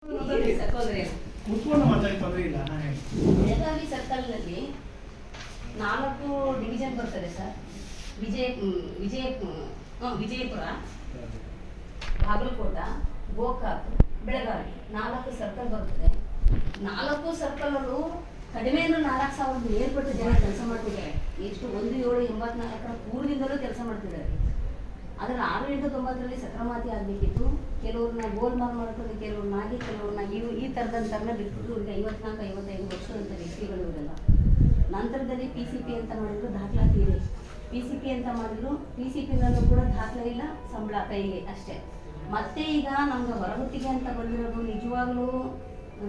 Belagavi ಸರ್ಕಲ್ನಲ್ಲಿ 4 division ಬರ್ತದೆ sir. Vijayapura, Bagalkot, Gokak, Belagavi 4 circle ಬರ್ತದೆ. 4 ಸರ್ಕಲಲ್ಲೂ ಕಡಿಮೆ ಅಂದ್ರೆ 4,000 ಮೇಲ್ಪಟ್ಟು ಜನ ಕೆಲಸ ಮಾಡ್ತಿದ್ದಾರೆ. ಎಷ್ಟು 1784 ಪೂರ್ವದಿಂದಲೂ ಕೆಲಸ ಮಾಡ್ತಿದ್ದಾರೆ. ಆದರೆ 689ರಲ್ಲಿ ಸಕ್ರಮಾತಿ ಆಗಬೇಕಿತ್ತು. ಕೆಲವ್ರನ್ನ ಗೋಲ್ಮಾಲ್ ಮಾಡ್ಕೊಂಡು ಕೆಲವ್ರನ್ನಾಗಿ ಕೆಲವ್ರನ್ನ ಈ ಥರದಂತರನ್ನ ಬಿಟ್ಬಿಟ್ಟು ಈಗ 54-55 ವರ್ಷದಂಥ ವ್ಯಕ್ತಿಗಳು ಇವರೆಲ್ಲ. ನಂತರದಲ್ಲಿ PCP ಅಂತ ಮಾಡಿದ್ರು, ದಾಖಲಾತಿ ಇದೆ. PCP ಅಂತ ಮಾಡಿದ್ರು, PCPನಲ್ಲೂ ಕೂಡ ದಾಖಲೆ ಇಲ್ಲ, ಸಂಬಳ ಕೈಗೆ ಅಷ್ಟೇ. ಮತ್ತೆ ಈಗ ನಮ್ಗೆ ಹೊರಗುತ್ತಿಗೆ ಅಂತ ಬಂದಿರೋದು ನಿಜವಾಗ್ಲೂ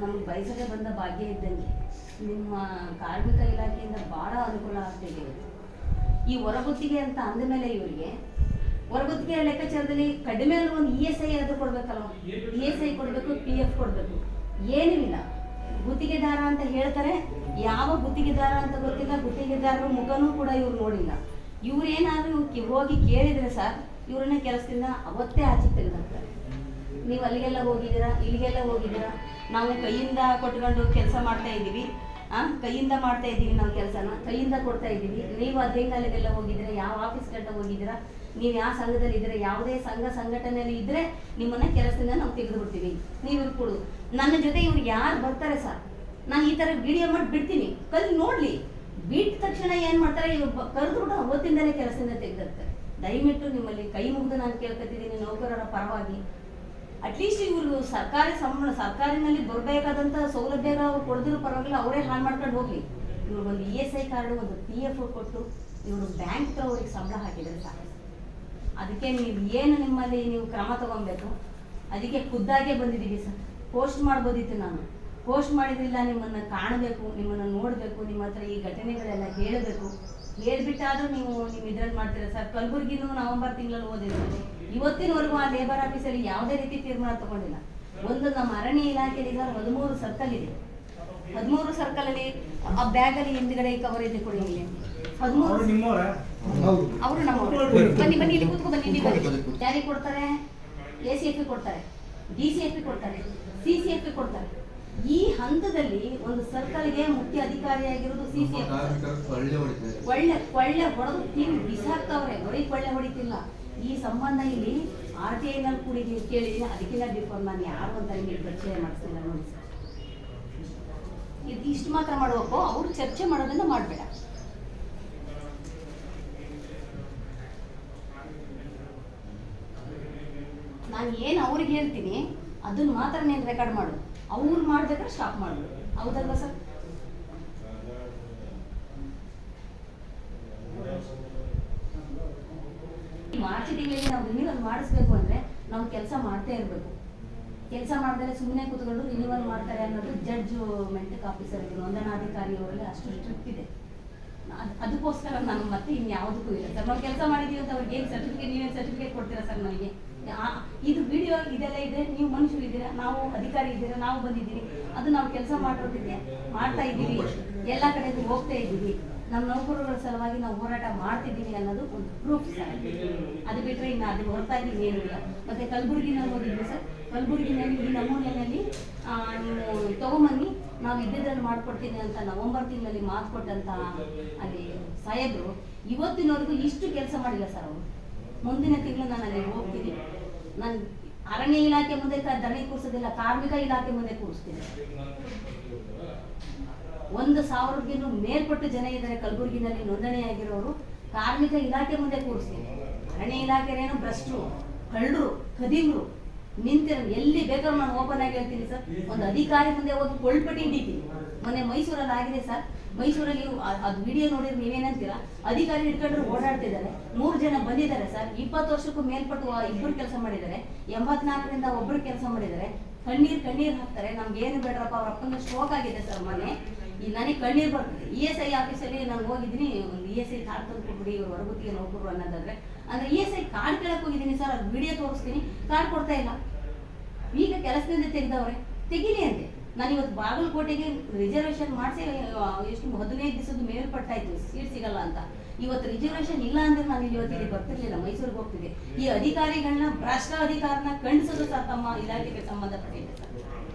ನಮ್ಗೆ ಬಯಸದೆ ಬಂದ ಭಾಗ್ಯ ಇದ್ದಂಗೆ. ನಿಮ್ಮ ಕಾರ್ಮಿಕ ಇಲಾಖೆಯಿಂದ ಭಾಳ ಅನುಕೂಲ ಆಗ್ತಿದೆ. ಈ ಹೊರಗುತ್ತಿಗೆ ಅಂತ ಅಂದಮೇಲೆ ಇವರಿಗೆ ಹೊರಗುತ್ತಿಗೆ ಲೆಕ್ಕಾಚಾರದಲ್ಲಿ ಕಡಿಮೆ ಒಂದು ESI ಆದರೂ ಕೊಡ್ಬೇಕಲ್ವ? ESI ಕೊಡಬೇಕು, PF ಕೊಡಬೇಕು, ಏನೂ ಇಲ್ಲ. ಗುತ್ತಿಗೆದಾರ ಅಂತ ಹೇಳ್ತಾರೆ, ಯಾವ ಗುತ್ತಿಗೆದಾರ ಅಂತ ಗೊತ್ತಿಲ್ಲ. ಗುತ್ತಿಗೆದಾರರ ಮುಖನೂ ಕೂಡ ಇವ್ರು ನೋಡಿಲ್ಲ. ಇವ್ರೇನಾದ್ರೂ ಹೋಗಿ ಕೇಳಿದ್ರೆ ಸರ್, ಇವ್ರನ್ನ ಕೆಲಸದಿಂದ ಅವತ್ತೇ ಆಚೆ ತೆಗೆದಾಕ್ತಾರೆ. ನೀವು ಅಲ್ಲಿಗೆಲ್ಲ ಹೋಗಿದ್ದೀರಾ, ಇಲ್ಲಿಗೆಲ್ಲ ಹೋಗಿದ್ದೀರಾ, ನಾವು ಕೈಯಿಂದ ಕೊಟ್ಕೊಂಡು ಕೆಲಸ ಮಾಡ್ತಾ ಇದ್ದೀವಿ, ಕೈಯಿಂದ ಮಾಡ್ತಾ ಇದ್ದೀವಿ, ನಾವು ಕೆಲಸನ ಕೈಯಿಂದ ಕೊಡ್ತಾ ಇದ್ದೀವಿ. ನೀವು ಅಲ್ಲಿಗೆಲ್ಲ ಹೋಗಿದ್ದೀರಾ, ಯಾವ ಆಫೀಸ್ಗಂಟ ಹೋಗಿದ್ದೀರಾ, ನೀವು ಯಾವ ಸಂಘದಲ್ಲಿ ಇದ್ದೀರಾ, ಯಾವುದೇ ಸಂಘಟನೆಯಲ್ಲಿ ಇದ್ದರೆ ನಿಮ್ಮನ್ನ ಕೆಲಸದಿಂದ ನಾವು ತೆಗೆದು ಬಿಡ್ತೀವಿ, ನೀವು ಕೊಡು. ನನ್ನ ಜೊತೆ ಇವ್ರು ಯಾರು ಬರ್ತಾರೆ ಸರ್, ನಾನು ಈ ಥರ ವಿಡಿಯೋ ಮಾಡಿ ಬಿಡ್ತೀನಿ, ಕಲಿ ನೋಡಲಿ. ಬಿಟ್ಟ ತಕ್ಷಣ ಏನು ಮಾಡ್ತಾರೆ, ಇವ್ರು ಕರೆದ್ಬಿಟ್ಟು ಅವತ್ತಿಂದಲೇ ಕೆಲಸದಿಂದ ತೆಗೆದಿರ್ತಾರೆ. ದಯವಿಟ್ಟು ನಿಮ್ಮಲ್ಲಿ ಕೈ ಮುಗಿದು ನಾನು ಕೇಳ್ಕೊತಿದ್ದೀನಿ ನೌಕರರ ಪರವಾಗಿ. ಅಟ್ಲೀಸ್ಟ್ ಇವರು ಸರ್ಕಾರಿನಲ್ಲಿ ಬರಬೇಕಾದಂಥ ಸೌಲಭ್ಯ ಅವ್ರು ಕೊಡದಿರೋ ಪರವಾಗಿಲ್ಲ, ಅವರೇ ಹಾಳು ಮಾಡ್ಕೊಂಡು ಹೋಗಲಿ. ಇವ್ರು ಒಂದು ESI ಕಾರ್ಡು, ಒಂದು PF ಕೊಟ್ಟು ಇವರು ಬ್ಯಾಂಕ್ ಅವ್ರಿಗೆ ಸಂಬಳ ಹಾಕಿದರೆ ಸಾಕು. ಅದಕ್ಕೆ ನೀವು ಏನು ನಿಮ್ಮಲ್ಲಿ ನೀವು ಕ್ರಮ ತಗೊಬೇಕು. ಅದಕ್ಕೆ ಖುದ್ದಾಗೆ ಬಂದಿದ್ದೀವಿ ಸರ್. ಪೋಸ್ಟ್ ಮಾಡ್ಬೋದಿತ್ತು, ನಾನು ಪೋಸ್ಟ್ ಮಾಡಿದ್ರಿಲ್ಲ. ನಿಮ್ಮನ್ನು ಕಾಣಬೇಕು, ನಿಮ್ಮನ್ನು ನೋಡಬೇಕು, ನಿಮ್ಮ ಹತ್ರ ಈ ಘಟನೆಗಳೆಲ್ಲ ಹೇಳಬೇಕು. ಹೇಳ್ಬಿಟ್ಟಾದರೂ ನೀವು ಇದರಲ್ಲಿ ಮಾಡ್ತೀರಾ ಸರ್. ಕಲಬುರಗಿನೂ ನವೆಂಬರ್ ತಿಂಗಳಲ್ಲಿ ಓದಿದ್ರು. ಇವತ್ತಿನವರೆಗೂ ಆ ಲೇಬರ್ ಆಫೀಸಲ್ಲಿ ಯಾವುದೇ ರೀತಿ ತೀರ್ಮಾನ ತಗೊಂಡಿಲ್ಲ. ಒಂದು ನಮ್ಮ ಅರಣ್ಯ ಇಲಾಖೆಯಲ್ಲಿ 13 ಸರ್ಕಲ್ ಇದೆ. 13 ಸರ್ಕಲಲ್ಲಿ ಆ ಬ್ಯಾಗಲ್ಲಿ ಹಿಂದ್ಗಡೆ ಕವರ್ ಇದೆ ಕೊಡಿ. ಇಲ್ಲಿ 13 ಅವರು ನಮ್ಮವರು. ಬನ್ನಿ ಇಲ್ಲಿ ಕೂತ್ಕೊ, ಬನ್ನಿ ಇಲ್ಲಿ ಬನ್ನಿ. ಯಾರಿಗೆ ಕೊಡ್ತಾರೆ? ACF ಕೊಡ್ತಾರೆ, DCF ಕೊಡ್ತಾರೆ, CCF ಕೊಡ್ತಾರೆ. ಈ ಹಂತದಲ್ಲಿ ಒಂದು ಸರ್ಕಲ್ಗೆ ಮುಖ್ಯ ಅಧಿಕಾರಿಯಾಗಿರೋದು CCF. ಕೊಳ್ಳೆ ಹೊಡೆದು ತೀವಿ ಬಿಸಾಕ್ತವ್ರೆ, ಬರೀ ಕೊಳ್ಳೆ ಹೊಡಿತಿಲ್ಲ. ಈ ಸಂಬಂಧ ಇಲ್ಲಿ RTI ನಲ್ಲಿ ಕೂಡಿ ನೀವು ಕೇಳಿದ್ರೆ ಅದಕ್ಕಿಂತ ಬಿಫೋರ್ ನಾನು ಯಾರು ಅಂತ ನಿಮಗೆ ಪರಿಚಯ ಮಾಡಿಸ್ತಿಲ್ಲ ನೋಡಿ ಸರ್. ಇಷ್ಟು ಮಾತ್ರ ಮಾಡಬೇಕು, ಅವರು ಚರ್ಚೆ ಮಾಡೋದನ್ನ ಮಾಡಬೇಡ. ನಾನು ಏನು ಅವ್ರಿಗೆ ಹೇಳ್ತೀನಿ ಅದನ್ನು ಮಾತ್ರ ನೀನು ರೆಕಾರ್ಡ್ ಮಾಡು. ಅವ್ರು ಮಾಡ್ಬೇಕಾದ್ರೆ ಸ್ಟಾಪ್ ಮಾಡು. ಹೌದಲ್ವಾ ಸರ್? ಮಾರ್ಚ್ ತಿಂಗಳಿಗೆ ನಾವು ರಿನ್ಯೂವಲ್ ಮಾಡಿಸ್ಬೇಕು ಅಂದರೆ ನಾವು ಕೆಲಸ ಮಾಡ್ತಾ ಇರಬೇಕು. ಕೆಲಸ ಮಾಡಿದ್ರೆ ಸುಮ್ಮನೆ ಕೂತ್ಕೊಂಡು ರಿನ್ಯೂವಲ್ ಮಾಡ್ತಾರೆ ಅನ್ನೋದು ಜಡ್ಜ್ಮೆಂಟ್ ಆಫೀಸರ್ಗೆ, ನೋಂದಣಾಧಿಕಾರಿಯವರಲ್ಲಿ ಅಷ್ಟು ಸ್ಟ್ರಿಕ್ಟ್ ಇದೆ. ಅದಕ್ಕೋಸ್ಕರ ನಾನು ಮತ್ತೆ ಇನ್ಯಾವುದಕ್ಕೂ ಇಲ್ಲ ಸರ್. ನಾವು ಕೆಲಸ ಮಾಡಿದ್ದೀವಿ ಅಂತ ಅವ್ರಿಗೆ ಏನು ಸರ್ಟಿಫಿಕೇಟ್, ನೀವೇನು ಸರ್ಟಿಫಿಕೇಟ್ ಕೊಡ್ತೀರಾ ಸರ್ ನನಗೆ? ಇದು ವಿಡಿಯೋ ಇದೆಲ್ಲ ಇದೆ, ನೀವು ಮನುಷ್ಯರು ಇದ್ದೀರಾ, ನಾವು ಅಧಿಕಾರಿ ಇದ್ದೀರಾ, ನಾವು ಬಂದಿದ್ದೀವಿ, ಅದು ನಾವು ಕೆಲಸ ಮಾಡೋದಕ್ಕೆ ಮಾಡ್ತಾ ಇದ್ದೀವಿ, ಎಲ್ಲ ಕಡೆಗೂ ಹೋಗ್ತಾ ಇದ್ದೀವಿ, ನಮ್ಮ ನೌಕರರ ಸಲುವಾಗಿ ನಾವು ಹೋರಾಟ ಮಾಡ್ತಿದ್ದೀವಿ ಅನ್ನೋದು ಒಂದು ಪ್ರೂಫ್ ಸರ್. ಅದು ಬಿಟ್ಟರೆ ಇನ್ನು ಅದು ಹೊರತಾಗಿ ಏನೂ ಇಲ್ಲ. ಮತ್ತು ಕಲಬುರಗಿನಲ್ಲಿ ಹೋಗಿದ್ವಿ ಸರ್. ಕಲಬುರಗಿನಲ್ಲಿ ಈ ನಮೂನೆಯಲ್ಲಿ ನೀವು ತೊಗೊಂಬನ್ನಿ, ನಾವು ಇದ್ದಿದ್ರಲ್ಲಿ ಮಾಡ್ಕೊಡ್ತೀನಿ ಅಂತ ನವೆಂಬರ್ ತಿಂಗಳಲ್ಲಿ ಮಾತು ಕೊಟ್ಟಂತ ಅಲ್ಲಿ ಸಾಹೇಬರು ಇವತ್ತಿನವರೆಗೂ ಇಷ್ಟು ಕೆಲಸ ಮಾಡಿಲ್ಲ ಸರ್. ಅವರು ಮುಂದಿನ ತಿಂಗಳು ನಾನು ಅಲ್ಲಿ ಹೋಗ್ತೀನಿ. ನಾನು ಅರಣ್ಯ ಇಲಾಖೆ ಮುಂದೆ ದಣಿ ಕೂರಿಸೋದಿಲ್ಲ, ಕಾರ್ಮಿಕ ಇಲಾಖೆ ಮುಂದೆ ಕೂರಿಸ್ತೀನಿ. 1,000ಗಿಂತ ಮೇಲ್ಪಟ್ಟು ಜನ ಇದ್ದಾರೆ ಕಲಬುರಗಿನಲ್ಲಿ ನೋಂದಣಿಯಾಗಿರೋರು. ಕಾರ್ಮಿಕ ಇಲಾಖೆ ಮುಂದೆ ಕೂರಿಸ್ತೀನಿ. ಅರಣ್ಯ ಇಲಾಖೆನೇನು ಭ್ರಷ್ಟರು, ಕಳ್ಳರು, ಖದೀಮರು ನಿಂತಿರೋ ಎಲ್ಲಿ ಬೇಕಾದ್ರೂ ನಾನು ಓಪನ್ ಆಗಿ ಹೇಳ್ತೀನಿ ಸರ್. ಒಂದು ಅಧಿಕಾರಿ ಮುಂದೆ ಹೋಗಿ ಕೊಳ್ಪಟ್ಟಿ ಹಿಡಿತೀನಿ. ಮೊನ್ನೆ ಮೈಸೂರಲ್ಲಿ ಆಗಿದೆ ಸರ್. ಮೈಸೂರಲ್ಲಿ ಅದು ವಿಡಿಯೋ ನೋಡಿದ್ರೆ ನೀವೇನಂತೀರಾ? ಅಧಿಕಾರಿ ಹಿಡ್ಕೊಂಡ್ರೆ ಓಡಾಡ್ತಿದ್ದಾರೆ. 3 ಜನ ಬಂದಿದ್ದಾರೆ ಸರ್. 20 ವರ್ಷಕ್ಕೂ ಮೇಲ್ಪಟ್ಟು 2 ಕೆಲಸ ಮಾಡಿದ್ದಾರೆ. 84ರಿಂದ ಒಬ್ಬರು ಕೆಲಸ ಮಾಡಿದ್ದಾರೆ. ಕಣ್ಣೀರು ಹಾಕ್ತಾರೆ. ನಮ್ಗೆ ಏನು ಬೇಡ್ರಪ್ಪ, ಅವ್ರ ಅಪ್ಪನ ಸ್ಟ್ರೋಕ್ ಆಗಿದೆ ಸರ್ ಮೊನ್ನೆ. ಈ ನನಗೆ ಕಣ್ಣೀರು ಬರ್ತದೆ. ESI ಆಫೀಸಲ್ಲಿ ನಾನು ಹೋಗಿದ್ದೀನಿ, ಒಂದು ESI ಕಾರ್ಡ್ ತಂದು ಕೊಟ್ಬಿಡಿ ಇವ್ರು ಹೊರಗುತ್ತಿಗೆ ನೌಕರು ಅನ್ನೋದಾದ್ರೆ. ಅಂದರೆ ESI ಕಾರ್ಡ್ ಕೇಳಕ್ಕೆ ಹೋಗಿದ್ದೀನಿ ಸರ್. ಅದು ವಿಡಿಯೋ ತೋರಿಸ್ತೀನಿ, ಕಾರ್ಡ್ ಕೊಡ್ತಾ ಇಲ್ಲ. ಈಗ ಕೆಲಸದಿಂದ ತೆಗೆದವ್ರೆ, ತೆಗೀಲಿ ಅಂತೆ. ನಾನು ಇವತ್ತು ಬಾಗಲಕೋಟೆಗೆ ರಿಸರ್ವೇಷನ್ ಮಾಡಿಸಿ ಎಷ್ಟು 15 ದಿವಸದ ಮೇಲ್ಪಟ್ಟಾಯ್ತು ಸೀಟ್ ಸಿಗಲ್ಲ ಅಂತ. ಇವತ್ತು ರಿಸರ್ವೇಷನ್ ಇಲ್ಲ ಅಂದ್ರೆ ನಾನು ಇವತ್ತಿಗೆ ಬರ್ತಿರ್ಲಿಲ್ಲ, ಮೈಸೂರಿಗೆ ಹೋಗ್ತಿದ್ದೆ. ಈ ಅಧಿಕಾರಿಗಳನ್ನ ಭ್ರಷ್ಟ ಅಧಿಕಾರನ ಖಂಡಿಸೋದು ಸರ್ ತಮ್ಮ ಇಲಾಖೆಗೆ ಸಂಬಂಧಪಟ್ಟಿದೆ ಸರ್.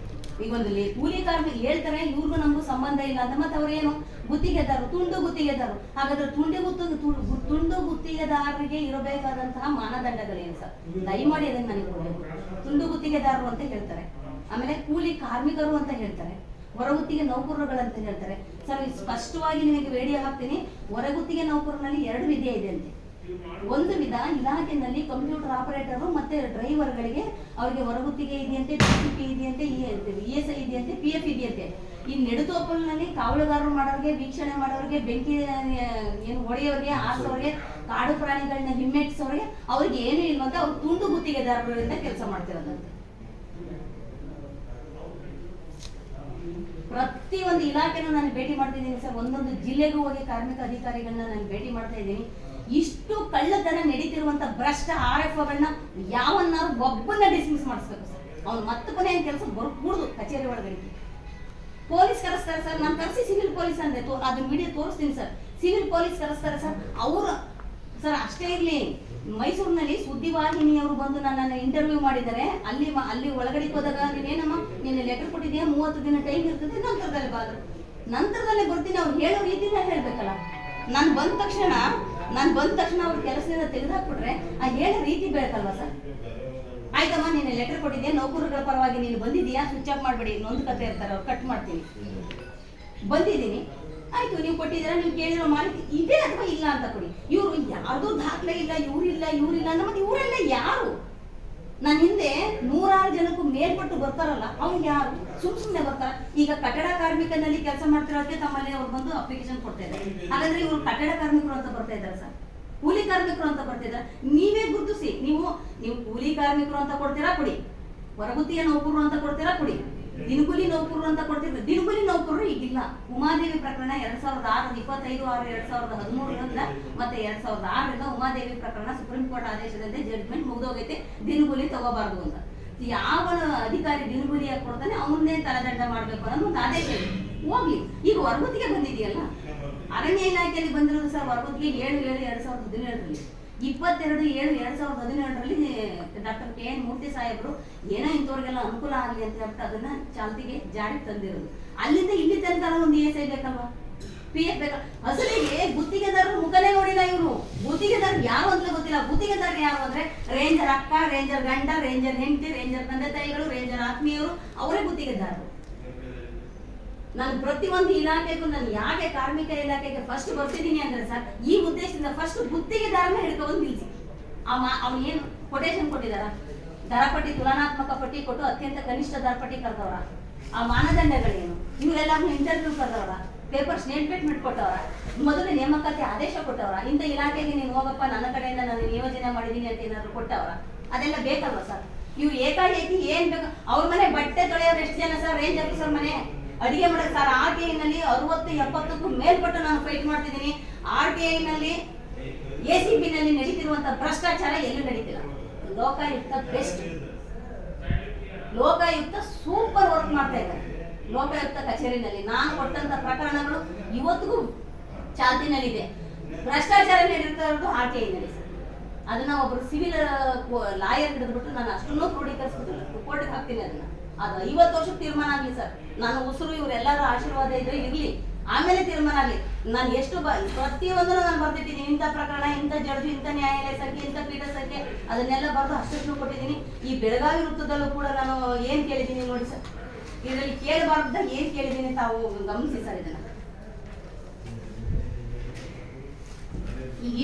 ಈಗ ಒಂದು ಕೂಲಿ ಕಾರ್ಮಿಕ ಹೇಳ್ತಾರೆ ಇವ್ರಿಗೂ ನಮಗೂ ಸಂಬಂಧ ಇಲ್ಲ ಅಂತ, ಮತ್ತೆ ಅವ್ರೇನು ಗುತ್ತಿಗೆದಾರರು, ತುಂಡು ಗುತ್ತಿಗೆದಾರರು. ಹಾಗಾದ್ರೆ ತುಂಡು ಗುತ್ತಿಗೆದಾರರಿಗೆ ಇರಬೇಕಾದಂತಹ ಮಾನದಂಡಗಳೇನು ಸರ್? ದಯಮಾಡಿ ಅದನ್ನು ನನಗೆ ಕೊಡಬೇಕು. ತುಂಡು ಗುತ್ತಿಗೆದಾರರು ಅಂತ ಹೇಳ್ತಾರೆ, ಆಮೇಲೆ ಕೂಲಿ ಕಾರ್ಮಿಕರು ಅಂತ ಹೇಳ್ತಾರೆ, ಹೊರಗುತ್ತಿಗೆ ನೌಕರರುಗಳಂತ ಹೇಳ್ತಾರೆ. ಸರ್ ಸ್ಪಷ್ಟವಾಗಿ ನಿಮಗೆ ವಿಡಿಯೋ ಹಾಕ್ತೀನಿ. ಹೊರಗುತ್ತಿಗೆ ನೌಕರರಲ್ಲಿ 2 ವಿಧ ಇದೆ ಅಂತೆ. ಒಂದು ವಿಧ ಇಲಾಖೆಯಲ್ಲಿ ಕಂಪ್ಯೂಟರ್ ಆಪರೇಟರ್ ಮತ್ತೆ ಡ್ರೈವರ್ಗಳಿಗೆ ಅವರಿಗೆ ಹೊರಗುತ್ತಿಗೆ ಇದೆಯಂತೆ, ಟಿಸಿಪಿ ಇದೆಯಂತೆ, ESI ಇದೆಯಂತೆ, PF ಇದೆಯಂತೆ. ಈ ನೆಡುತೋಪಲ್ನಲ್ಲಿ ಕಾವಲುಗಾರರು ಮಾಡೋರಿಗೆ, ವೀಕ್ಷಣೆ ಮಾಡೋರಿಗೆ, ಬೆಂಕಿ ಏನು ಹೊಡೆಯೋರಿಗೆ, ಆರಿಸೋರಿಗೆ, ಕಾಡು ಪ್ರಾಣಿಗಳನ್ನ ಹಿಮ್ಮೆಟ್ಟಿಸೋರಿಗೆ ಅವ್ರಿಗೆ ಏನು ಇಲ್ವಂತ ಅವ್ರು ತುಂಡು ಗುತ್ತಿಗೆದಾರರಿಂದ ಕೆಲಸ ಮಾಡ್ತಿರೋದಂತೆ. ಪ್ರತಿ ಒಂದು ಇಲಾಖೆನೂ ನಾನು ಭೇಟಿ ಮಾಡ್ತಿದ್ದೀನಿ ಸರ್. ಒಂದೊಂದು ಜಿಲ್ಲೆಗೂ ಹೋಗಿ ಕಾರ್ಮಿಕ ಅಧಿಕಾರಿಗಳನ್ನ ನಾನು ಭೇಟಿ ಮಾಡ್ತಾ ಇದ್ದೀನಿ. ಇಷ್ಟು ಕಳ್ಳತನ ನಡೀತಿರುವಂತ ಭ್ರಷ್ಟ RFOಗಳನ್ನ ಯಾವನ್ನಾರು ಒಬ್ಬನ್ನ ಡಿಸ್ಮಿಸ್ ಮಾಡಿಸ್ಬೇಕು ಸರ್. ಅವ್ನು ಮತ್ತೆ ಕೊನೆ ಏನ್ ಕೆಲಸ ಬರ್ಕೂಡ್ದು ಕಚೇರಿ ಒಳಗಡೆ. ಪೊಲೀಸ್ ಕರೆಸ್ತಾರೆ ಸರ್, ನಾನು ಕರೆಸಿ ಸಿವಿಲ್ ಪೊಲೀಸ್ ಅಂದ್ರೆ ಅದನ್ನ ವಿಡಿಯೋ ತೋರಿಸ್ತೀನಿ ಸರ್. ಸಿವಿಲ್ ಪೊಲೀಸ್ ಕರೆಸ್ತಾರೆ ಸರ್. ಅವರು ಸರ್ ಅಷ್ಟೇ ಇರ್ಲಿ, ಮೈಸೂರಿನಲ್ಲಿ ಸುದ್ದಿವಾಹಿನಿಯವರು ಬಂದು ನನ್ನನ್ನು ಇಂಟರ್ವ್ಯೂ ಮಾಡಿದ್ದಾರೆ. ಅಲ್ಲಿ ಒಳಗಡೆ ಹೋದಾಗ ನೀನೇನಮ್ಮ ನೀನು ಲೆಟರ್ ಕೊಟ್ಟಿದ್ಯಾ, 30 ದಿನ ಟೈಮ್ ಇರ್ತದೆ, ನಂತರದಲ್ಲೇ ಬರ್ತೀನಿ. ಅವ್ರು ಹೇಳೋ ರೀತಿನ ಹೇಳ್ಬೇಕಲ್ಲ. ನಾನು ಬಂದ ತಕ್ಷಣ ಅವ್ರ ಕೆಲಸದಿಂದ ತೆಗೆದುಹಾಕ್ಬಿಟ್ರೆ ಆ ಹೇಳೋ ರೀತಿ ಬೇಕಲ್ವಾ ಸರ್? ಆಯ್ತಮ್ಮ ನೀನು ಲೆಟರ್ ಕೊಟ್ಟಿದ್ಯಾ, ನೌಕರಗಳ ಪರವಾಗಿ ನೀನು ಬಂದಿದ್ಯಾ, ಸ್ವಿಚ್ ಆಫ್ ಮಾಡಬೇಡಿ, ಇನ್ನೊಂದು ಕತೆ ಇರ್ತಾರೆ, ಅವ್ರು ಕಟ್ ಮಾಡ್ತೀನಿ. ಬಂದಿದ್ದೀನಿ, ಆಯ್ತು ನೀವು ಕೊಟ್ಟಿದ್ದೀರಾ, ನೀವು ಕೇಳಿರೋ ಮಾಹಿತಿ ಇದೆ ಅಥವಾ ಇಲ್ಲ ಅಂತ ಕೊಡಿ. ಇವರು ಯಾರ್ದು ದಾಖಲೆ ಇಲ್ಲ, ಇವರಿಲ್ಲ ಅಂದ್ರೆ ಮತ್ತೆ ಇವರೆಲ್ಲ ಯಾರು? ನನ್ನ ಹಿಂದೆ 100 ಜನಕ್ಕೂ ಮೇಲ್ಪಟ್ಟು ಬರ್ತಾರಲ್ಲ, ಅವ್ರು ಯಾರು? ಸುಮ್ಮನೆ ಬರ್ತಾರ. ಈಗ ಕಟ್ಟಡ ಕಾರ್ಮಿಕನಲ್ಲಿ ಕೆಲಸ ಮಾಡ್ತಿರೋದಕ್ಕೆ ತಮ್ಮಲ್ಲಿ ಅವ್ರು ಬಂದು ಅಪ್ಲಿಕೇಶನ್ ಕೊಡ್ತಾ ಇದ್ದಾರೆ. ಹಾಗಾದ್ರೆ ಇವರು ಕಟ್ಟಡ ಕಾರ್ಮಿಕರು ಅಂತ ಬರ್ತಾ ಇದ್ದಾರೆ ಸರ್, ಕೂಲಿ ಕಾರ್ಮಿಕರು ಅಂತ ಬರ್ತಿದ್ದಾರೆ. ನೀವೇ ಗುರುತಿಸಿ. ನೀವು ಕೂಲಿ ಕಾರ್ಮಿಕರು ಅಂತ ಕೊಡ್ತೀರಾ, ಕೊಡಿ. ಹೊರಗುತ್ತಿಗೆ ನೌಕರರು ಅಂತ ಕೊಡ್ತೀರಾ, ಕೊಡಿ. ದಿನಗೂಲಿ ನೌಕರರು ಅಂತ ಕೊಡ್ತಿದ್ರು. ದಿನಗೂಲಿ ನೌಕರರು ಈಗಿಲ್ಲ. ಉಮಾದೇವಿ ಪ್ರಕರಣ 2006 25/6/2013 ಮತ್ತೆ 2006 ಉಮಾದೇವಿ ಪ್ರಕರಣ ಸುಪ್ರೀಂ ಕೋರ್ಟ್ ಆದೇಶದಂತೆ ಜಡ್ಜ್ಮೆಂಟ್ ಮುಗಿದೋಗೈತೆ, ದಿನಗೂಲಿ ತಗೋಬಾರ್ದು ಅಂತ. ಯಾವ ಅಧಿಕಾರಿ ದಿನಗೂಲಿಯಾಗಿ ಕೊಡ್ತಾನೆ ಅವನ್ನೇ ತಲೆದಂಡ ಮಾಡ್ಬೇಕು ಅನ್ನೋ ಒಂದು ಆದೇಶ ಇದೆ. ಹೋಗ್ಲಿ. ಈಗ ಹೊರಗುತ್ತಿಗೆ ಬಂದಿದೆಯಲ್ಲ, ಅರಣ್ಯ ಇಲಾಖೆಯಲ್ಲಿ ಬಂದಿರೋದು ಸರ್ ಹೊರಗುತ್ತಿಗೆ 7/7/2017 22/7/2017 ಡಾಕ್ಟರ್ KN ಮೂರ್ತಿ ಸಾಹೇಬರು ಏನೋ ಇಂಥವ್ರಿಗೆಲ್ಲ ಅನುಕೂಲ ಆಗಲಿ ಅಂತ ಹೇಳ್ಬಿಟ್ಟು ಅದನ್ನ ಚಾಲ್ತಿಗೆ ಜಾರಿಗೆ ತಂದಿರೋದು. ಅಲ್ಲಿಂದ ಇಲ್ಲಿ ತನಕ ಒಂದು ESI ಬೇಕಲ್ವಾ, PF ಬೇಕಲ್ಲ. ಅಸಲಿಗೆ ಗುತ್ತಿಗೆದಾರರು ಮುಖನೇ ನೋಡಿಲ್ಲ ಇವರು. ಗುತ್ತಿಗೆದಾರ ಯಾರು ಅಂತ ಗೊತ್ತಿಲ್ಲ. ಗುತ್ತಿಗೆದಾರ ಯಾರು ಅಂದ್ರೆ ರೇಂಜರ್ ಅಕ್ಕ, ರೇಂಜರ್ ಗಂಡ, ರೇಂಜರ್ ಹೆಂಡತಿ, ರೇಂಜರ್ ತಂದೆ ತಾಯಿಗಳು, ರೇಂಜರ್ ಆತ್ಮೀಯರು, ಅವರೇ ಗುತ್ತಿಗೆದಾರರು. ನಾನು ಪ್ರತಿಯೊಂದು ಇಲಾಖೆಗೂ ನಾನು ಯಾಕೆ ಕಾರ್ಮಿಕ ಇಲಾಖೆಗೆ ಫಸ್ಟ್ ಬರ್ತಿದ್ದೀನಿ ಅಂದ್ರೆ ಸರ್, ಈ ಉದ್ದೇಶದಿಂದ ಫಸ್ಟ್ ಗುತ್ತಿಗೆದಾರನ ಹಿಡ್ಕೊಂಡು ನಿಲ್ಲಿಸಿ. ಅವ್ನು ಏನು ಕೊಟೇಶನ್ ಕೊಟ್ಟಿದಾರ, ದರಪಟ್ಟಿ, ತುಲನಾತ್ಮಕ ಪಟ್ಟಿ ಕೊಟ್ಟು ಅತ್ಯಂತ ಕನಿಷ್ಠ ದರಪಟ್ಟಿ ಕರೆದವರ, ಆ ಮಾನದಂಡಗಳೇನು, ಇವರೆಲ್ಲರೂ ಇಂಟರ್ವ್ಯೂ ಕರೆದವರ, ಪೇಪರ್ ಸ್ಟೇಟ್ಮೆಂಟ್ ಕೊಟ್ಟವರ, ಮೊದಲು ನೇಮಕಾತಿ ಆದೇಶ ಕೊಟ್ಟವರ, ಇಂಥ ಇಲಾಖೆಗೆ ನೀನು ಹೋಗಪ್ಪ ನನ್ನ ಕಡೆಯಿಂದ ನಾನು ನಿಯೋಜನೆ ಮಾಡಿದ್ದೀನಿ ಅಂತ ಏನಾದ್ರು ಕೊಟ್ಟವರ, ಅದೆಲ್ಲ ಬೇಕಲ್ವ ಸರ್? ಇವ್ರು ಏಕಾಏಕಿ ಏನ್ ಬೇಕು? ಅವ್ರ ಮನೆ ಬಟ್ಟೆ ತೊಳೆಯೋರು ಎಷ್ಟು ಜನ ಸರ್? ರೇಂಜ್ ಆಫೀಸರ್ ಮನೆ ಅಡಿಗೆ ಮಾಡೋದು ಸರ್. RTIನಲ್ಲಿ 60-70ಕ್ಕೂ ಮೇಲ್ಪಟ್ಟು ನಾನು ಫೈಟ್ ಮಾಡ್ತಿದ್ದೀನಿ. RTIನಲ್ಲಿ ACBನಲ್ಲಿ ನಡೀತಿರುವಂತ ಭ್ರಷ್ಟಾಚಾರ ಎಲ್ಲೂ ನಡೀತಿಲ್ಲ. Lokayukta best, Lokayukta super work ಮಾಡ್ತಾ ಇದ್ದಾರೆ. ಲೋಕಾಯುಕ್ತ ಕಚೇರಿನಲ್ಲಿ ನಾನು ಕೊಟ್ಟಂತ ಪ್ರಕರಣಗಳು ಇವತ್ತಿಗೂ ಚಾಲ್ತಿನಲ್ಲಿದೆ. ಭ್ರಷ್ಟಾಚಾರ ನಡೀತಾ ಇರೋದು RTIನಲ್ಲಿ ಸರ್. ಅದನ್ನ ಒಬ್ರು ಸಿವಿಲ್ ಲಾಯರ್ ಹಿಡಿದ್ಬಿಟ್ಟು ನಾನು ಅಷ್ಟನ್ನು ಕ್ರೋಢೀಕರಿಸ್ಬಿಟ್ಟು ಕೋರ್ಟ್ಗೆ ಹಾಕ್ತೀನಿ. ಅದು 50 ವರ್ಷಕ್ಕೆ ತೀರ್ಮಾನ ಆಗ್ಲಿ ಸರ್. ನಾನು ಉಸಿರು ಇವರೆಲ್ಲರ ಆಶೀರ್ವಾದ ಇದ್ರೆ ಇರ್ಲಿ, ಆಮೇಲೆ ತೀರ್ಮಾನ ಆಗ್ಲಿ. ನಾನು ಎಷ್ಟು ಪ್ರತಿಯೊಂದನ್ನು ನಾನು ಬರ್ತಿದ್ದೀನಿ. ಇಂಥ ಪ್ರಕರಣ, ಇಂಥ ಜಡ್ಜು, ಇಂಥ ನ್ಯಾಯಾಲಯ ಸಂಖ್ಯೆ, ಇಂಥ ಪೀಠ ಸಂಖ್ಯೆ, ಅದನ್ನೆಲ್ಲ ಬರೆದು ಅಷ್ಟನ್ನು ಕೊಟ್ಟಿದ್ದೀನಿ. ಈ ಬೆಳಗಾವಿ ವೃತ್ತದಲ್ಲೂ ಕೂಡ ನಾನು ಏನ್ ಕೇಳಿದ್ದೀನಿ ನೋಡಿ ಸರ್, ಇದರಲ್ಲಿ ಕೇಳಬಾರ್ದ ಏನ್ ಕೇಳಿದ್ದೀನಿ ತಾವು ಗಮನಿಸಿ ಸರ್. ಇದನ್ನ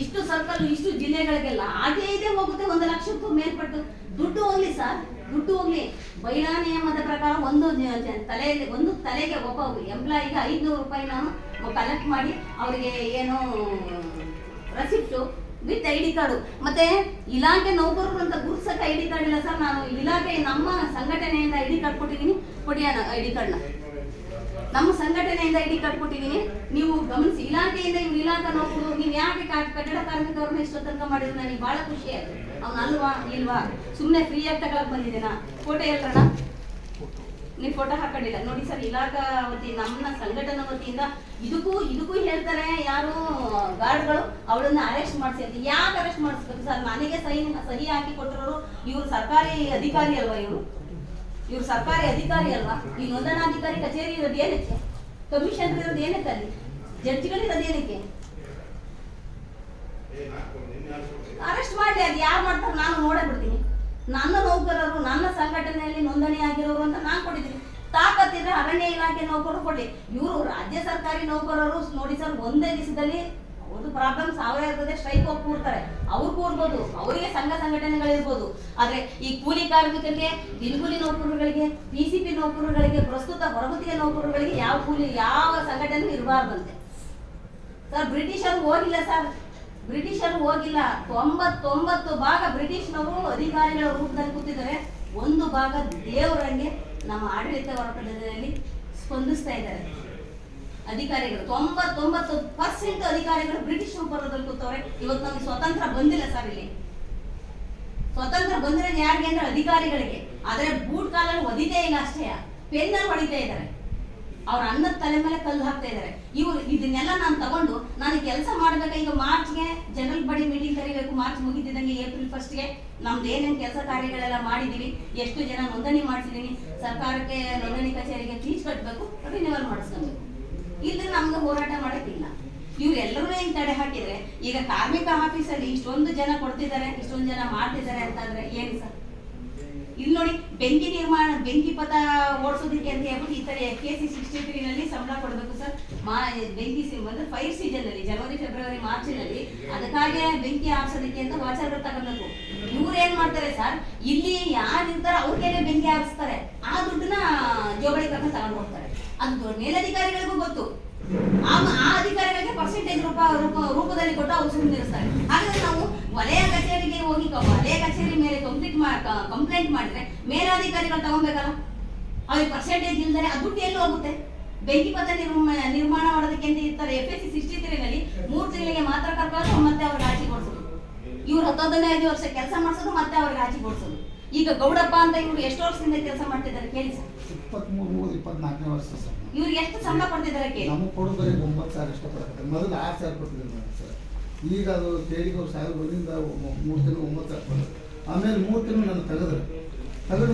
ಇಷ್ಟು ಸರ್ಕಲ್, ಇಷ್ಟು ಜಿಲ್ಲೆಗಳಿಗೆಲ್ಲ ಹಾಗೆ ಇದೆ ಹೋಗುತ್ತೆ. 1 ಲಕ್ಷಕ್ಕೂ ಮೇಲ್ಪಟ್ಟು ದುಡ್ಡು ಹೋಗ್ಲಿ ಸರ್, ದುಡ್ಡು ಹೋಗ್ಲಿ. ಮಹಿಳಾ ನಿಯಮದ ಪ್ರಕಾರ ಒಂದು ತಲೆಗೆ ಒಬ್ಬ ಎಂಪ್ಲಾಯಿಗೆ 500 ರೂಪಾಯಿ ನಾನು ಕಲೆಕ್ಟ್ ಮಾಡಿ ಅವರಿಗೆ ಏನು ರೆಸಿಪ್ಟು ವಿತ್ ID ಕಾರ್ಡು. ಮತ್ತೆ ಇಲಾಖೆ ನೌಕರರು ಅಂತ ಗುರುತಿಸಕ್ಕೆ ID ಕಾರ್ಡ್ ಇಲ್ಲ ಸರ್. ನಾನು ಇಲಾಖೆ ನಮ್ಮ ಸಂಘಟನೆಯಿಂದ ID ಕಾರ್ಡ್ ಕೊಟ್ಟಿದ್ದೀನಿ, ಕೊಡಿಯೋಣ ID ಕಾರ್ಡ್ನ. ನಮ್ಮ ಸಂಘಟನೆಯಿಂದ ID ಕಾರ್ಡ್ ಕೊಟ್ಟಿದ್ದೀನಿ, ನೀವು ಗಮನಿಸಿ. ಇಲಾಖೆಯಿಂದ ಇವ್ರು ಇಲಾಖೆ ನೌಕರು, ನೀವು ಯಾಕೆ ಕಟ್ಟಡ ಕಾರ್ಮಿಕರನ್ನ ಇಷ್ಟೋ ತನಕ ಮಾಡಿದ್ರು ನನಗೆ ಬಹಳ ಖುಷಿ ಆಯ್ತು. ಅವ್ನು ಅಲ್ವಾ ಇಲ್ವಾ ಸುಮ್ಮನೆ ಫ್ರೀಯಾಗಿ ತಗೊಳಕ್ ಬಂದಿದ್ದೀನಾ? ಫೋಟೋ ಹೇಳ್ರಣ, ನೀವು ಫೋಟೋ ಹಾಕೊಂಡಿಲ್ಲ ನೋಡಿ ಸರ್. ಇಲಾಖಾ ವತಿ, ನಮ್ಮ ಸಂಘಟನಾ ವತಿಯಿಂದ ಇದಕ್ಕೂ ಹೇಳ್ತಾರೆ ಯಾರು ಗಾರ್ಡ್ಗಳು, ಅವಳನ್ನ ಅರೆಸ್ಟ್ ಮಾಡಿಸಿ ಅಂತ. ಯಾಕೆ ಅರೆಸ್ಟ್ ಮಾಡಿಸ್ಬೇಕು ಸರ್? ನನಗೆ ಸಹಿ ಹಾಕಿ ಕೊಟ್ಟಿರೋರು ಇವ್ರು ಸರ್ಕಾರಿ ಅಧಿಕಾರಿ ಅಲ್ವಾ? ಇವ್ರು ಸರ್ಕಾರಿ ಅಧಿಕಾರಿ ಅಲ್ವಾ? ಈ ನೋಂದಣಾಧಿಕಾರಿ ಕಚೇರಿ ಇರೋದು ಏನಕ್ಕೆ? ಕಮಿಷನ್ ಇರೋದು ಏನಕ್ಕೆ? ಅಲ್ಲಿ ಜಡ್ಜ್ಗಳಿರೋದು ಏನಕ್ಕೆ? ಅರೆಸ್ಟ್ ಮಾಡಲಿ, ಅದು ಯಾರು ಮಾಡ್ತಾರೆ ನಾನು ನೋಡೇ ಬಿಡ್ತೀನಿ. ನನ್ನ ನೌಕರರು ನನ್ನ ಸಂಘಟನೆಯಲ್ಲಿ ನೋಂದಣಿ ಆಗಿರೋರು ಅಂತ ನಾನು ಕೊಟ್ಟಿದ್ದೀನಿ. ತಾಕತ್ತಿದ್ರೆ ಅರಣ್ಯ ಇಲಾಖೆ ನೌಕರರು ಕೊಡ್ಲಿ. ಇವರು ರಾಜ್ಯ ಸರ್ಕಾರಿ ನೌಕರರು ನೋಡಿ ಸರ್, ಒಂದೇ ದಿವಸದಲ್ಲಿ ಅವ್ರದ್ದು ಪ್ರಾಬ್ಲಮ್ ಸಾವಿರ ಇರ್ತದೆ, ಸ್ಟ್ರೈಕ್ ಹೋಗಿ ಕೂರ್ತಾರೆ. ಅವ್ರು ಕೂರ್ಬೋದು, ಅವರಿಗೆ ಸಂಘ ಸಂಘಟನೆಗಳಿರ್ಬೋದು. ಆದ್ರೆ ಈ ಕೂಲಿ ಕಾರ್ಮಿಕರಿಗೆ, ದಿನಗೂಲಿ ನೌಕರರುಗಳಿಗೆ, PCP ನೌಕರರುಗಳಿಗೆ, ಪ್ರಸ್ತುತ ಹೊರಗುತ್ತಿಗೆ ನೌಕರರುಗಳಿಗೆ ಯಾವ ಸಂಘಟನೆ ಇರಬಾರ್ದಂತೆ ಸರ್. ಬ್ರಿಟಿಷರು ಹೋಗಿಲ್ಲ ಸರ್, ಬ್ರಿಟಿಷರು ಹೋಗಿಲ್ಲ. 99 ಭಾಗ ಬ್ರಿಟಿಷ್ನವರು ಅಧಿಕಾರಿಗಳ ರೂಪದಲ್ಲಿ ಕೂತಿದ್ದಾರೆ. 1 ಭಾಗ ದೇವರಂಗೆ ನಮ್ಮ ಆಡಳಿತ ವರ್ಗದಲ್ಲಿ ಸ್ಪಂದಿಸ್ತಾ ಇದ್ದಾರೆ ಅಧಿಕಾರಿಗಳು. 99% ಅಧಿಕಾರಿಗಳು ಬ್ರಿಟಿಷ್ ರೂಪದಲ್ಲಿ ಕೂತವ್ರೆ. ಇವತ್ತು ನಮ್ಗೆ ಸ್ವತಂತ್ರ ಬಂದಿಲ್ಲ ಸರ್. ಇಲ್ಲಿ ಸ್ವತಂತ್ರ ಬಂದಿರೋದು ಯಾರಿಗೆ ಅಂದ್ರೆ ಅಧಿಕಾರಿಗಳಿಗೆ. ಆದ್ರೆ ಬೂಟ್ ಕಾಲಲ್ಲಿ ಒದಿತೇ ಇಲ್ಲ ಅಷ್ಟೇ, ಪೆನ್ನಲ್ಲಿ ಹೊಡಿತಾ ಇದ್ದಾರೆ. ಅವ್ರ ಅನ್ನದ ತಲೆ ಮೇಲೆ ಕಲ್ಲು ಹಾಕ್ತಾ ಇದ್ದಾರೆ. ಇವ್ರು ಇದನ್ನೆಲ್ಲ ನಾನು ತಗೊಂಡು ನಾನು ಕೆಲಸ ಮಾಡ್ಬೇಕು. ಈಗ ಮಾರ್ಚ್ಗೆ ಜನರಲ್ ಬಾಡಿ ಮೀಟಿಂಗ್ ಕರಿಬೇಕು. ಮಾರ್ಚ್ ಮುಗಿತಿದ್ದಂಗೆ ಏಪ್ರಿಲ್ 1ಗೆ ನಮ್ದು ಏನೇನು ಕೆಲಸ ಕಾರ್ಯಗಳೆಲ್ಲ ಮಾಡಿದೀವಿ, ಎಷ್ಟು ಜನ ನೋಂದಣಿ ಮಾಡಿಸಿದೀನಿ, ಸರ್ಕಾರಕ್ಕೆ ನೋಂದಣಿ ಕಚೇರಿಗೆ ಫೀಸ್ ಕಟ್ಟಬೇಕು, ರಿನ್ಯೂವಲ್ ಮಾಡಿಸ್ಕೊಬೇಕು. ಇಲ್ಲದ್ರೆ ನಮ್ಗೆ ಹೋರಾಟ ಮಾಡೋಕ್ಕಿಲ್ಲ. ಇವ್ರೆಲ್ಲರೂ ಹೆಂಗ್ ತಡೆ ಹಾಕಿದ್ರೆ ಈಗ ಕಾರ್ಮಿಕ ಆಫೀಸಲ್ಲಿ ಇಷ್ಟೊಂದು ಜನ ಕೊಡ್ತಿದ್ದಾರೆ, ಇಷ್ಟೊಂದು ಜನ ಮಾಡ್ತಿದ್ದಾರೆ ಅಂತಂದ್ರೆ ಏನು ಸರ್? ಇಲ್ಲಿ ನೋಡಿ, ಬೆಂಕಿ ಪಥ ಓಡಿಸೋದಕ್ಕೆ ಅಂತ ಹೇಳ್ಬಿಟ್ಟು ಈ ತರ KC 63 ನಲ್ಲಿ ಸಂಬಳ ಕೊಡಬೇಕು ಸರ್. ಬೆಂಕಿ ಅಂದ್ರೆ ಫೈರ್ ಸೀಸನ್ ಅಲ್ಲಿ ಜನವರಿ ಫೆಬ್ರವರಿ ಮಾರ್ಚಿನಲ್ಲಿ ಅದಕ್ಕಾಗಿ ಬೆಂಕಿ ಆರಿಸೋದಕ್ಕೆ ಅಂತ ವಾಚರ್ಗಳು ತಗೋಬೇಕು. ಇವ್ರು ಏನ್ ಮಾಡ್ತಾರೆ ಸರ್, ಇಲ್ಲಿ ಯಾರು ಇರ್ತಾರೆ ಅವ್ರಿಗೇನೆ ಬೆಂಕಿ ಆರಿಸ್ತಾರೆ. ಆ ದುಡ್ಡನ್ನ ಜೋಬಳಿ ಕರ್ಕೊಂಡು ತಗೊಂಡು ಹೋಗ್ತಾರೆ. ಅದು ಮೇಲಧಿಕಾರಿಗಳಿಗೂ ಗೊತ್ತು. ಆ ಅಧಿಕಾರಿಗಳಿಗೆ ಪರ್ಸೆಂಟೇಜ್ ರೂಪದಲ್ಲಿ ಕೊಟ್ಟು ಅವ್ರು ಸುಮ್ಮನಿರ್ತಾರೆ. ಹಾಗಾದ್ರೆ ನಾವು ವಲಯ ಕಚೇರಿಗೆ ಹೋಗಿ ವಲಯ ಕಚೇರಿ ಮೇಲೆ ಕಂಪ್ಲೇಂಟ್ ಮಾಡಿದ್ರೆ ಮೇಲಾಧಿಕಾರಿಗಳು ತಗೊಬೇಕಲ್ಲ. ಅವ್ರಿಗೆ ಪರ್ಸೆಂಟೇಜ್ ಇಲ್ದರೆ ಆ ದುಡ್ಡು ಎಲ್ಲಿ ಹೋಗುತ್ತೆ? ಬೆಂಕಿ ಪಥ ನಿರ್ಮಾಣ ಮಾಡೋದಕ್ಕೆ ಅಂತ ಇರ್ತಾರೆ. FSC 63 ನಲ್ಲಿ 3 ತಿಂಗಳಿಗೆ ಮಾತ್ರ ಕರ್ಕೊಂಡು ಮತ್ತೆ ಅವ್ರಿಗೆ ಆಚೆ ಕೊಡ್ಸೋದು. ಇವ್ರು 10-15 ವರ್ಷ ಕೆಲಸ ಮಾಡಿಸೋದು, ಮತ್ತೆ ಅವ್ರಿಗೆ ಆಚೆ ಕೊಡ್ಸೋದು. ಈಗ ಗೌಡಪ್ಪ ಅಂತ ಇವ್ರು ಎಷ್ಟು ವರ್ಷದಿಂದ ಕೆಲಸ ಮಾಡ್ತಿದ್ದಾರೆ ಕೇಳಿ ಸರ್? 23-24 ವರ್ಷ ಸರ್. ಇವ್ರಿಗೆ ಎಷ್ಟು ಸಂಬಳ ಕೊಡ್ತಿದ್ದಾರೆ ಕೇಳಿ? ನಮಗೆ ಕೊಡೋದ್ರೆ 9,000 ಇಷ್ಟ ಪಡ್ತಾರೆ. ಮೊದಲು 6,000 ಕೊಡ್ತಿದ್ರು ಸರ್. ಈಗ ಅದು ಕೇಳಿಗೆ ಅವ್ರು 1,000 ಬಂದಿಂದ 3 ತಿಂಗಳು 9,000 ಕೊಡ್ತಾರೆ. ಆಮೇಲೆ 3 ತಿಂಗಳು ನಾನು ತೆಗೆದು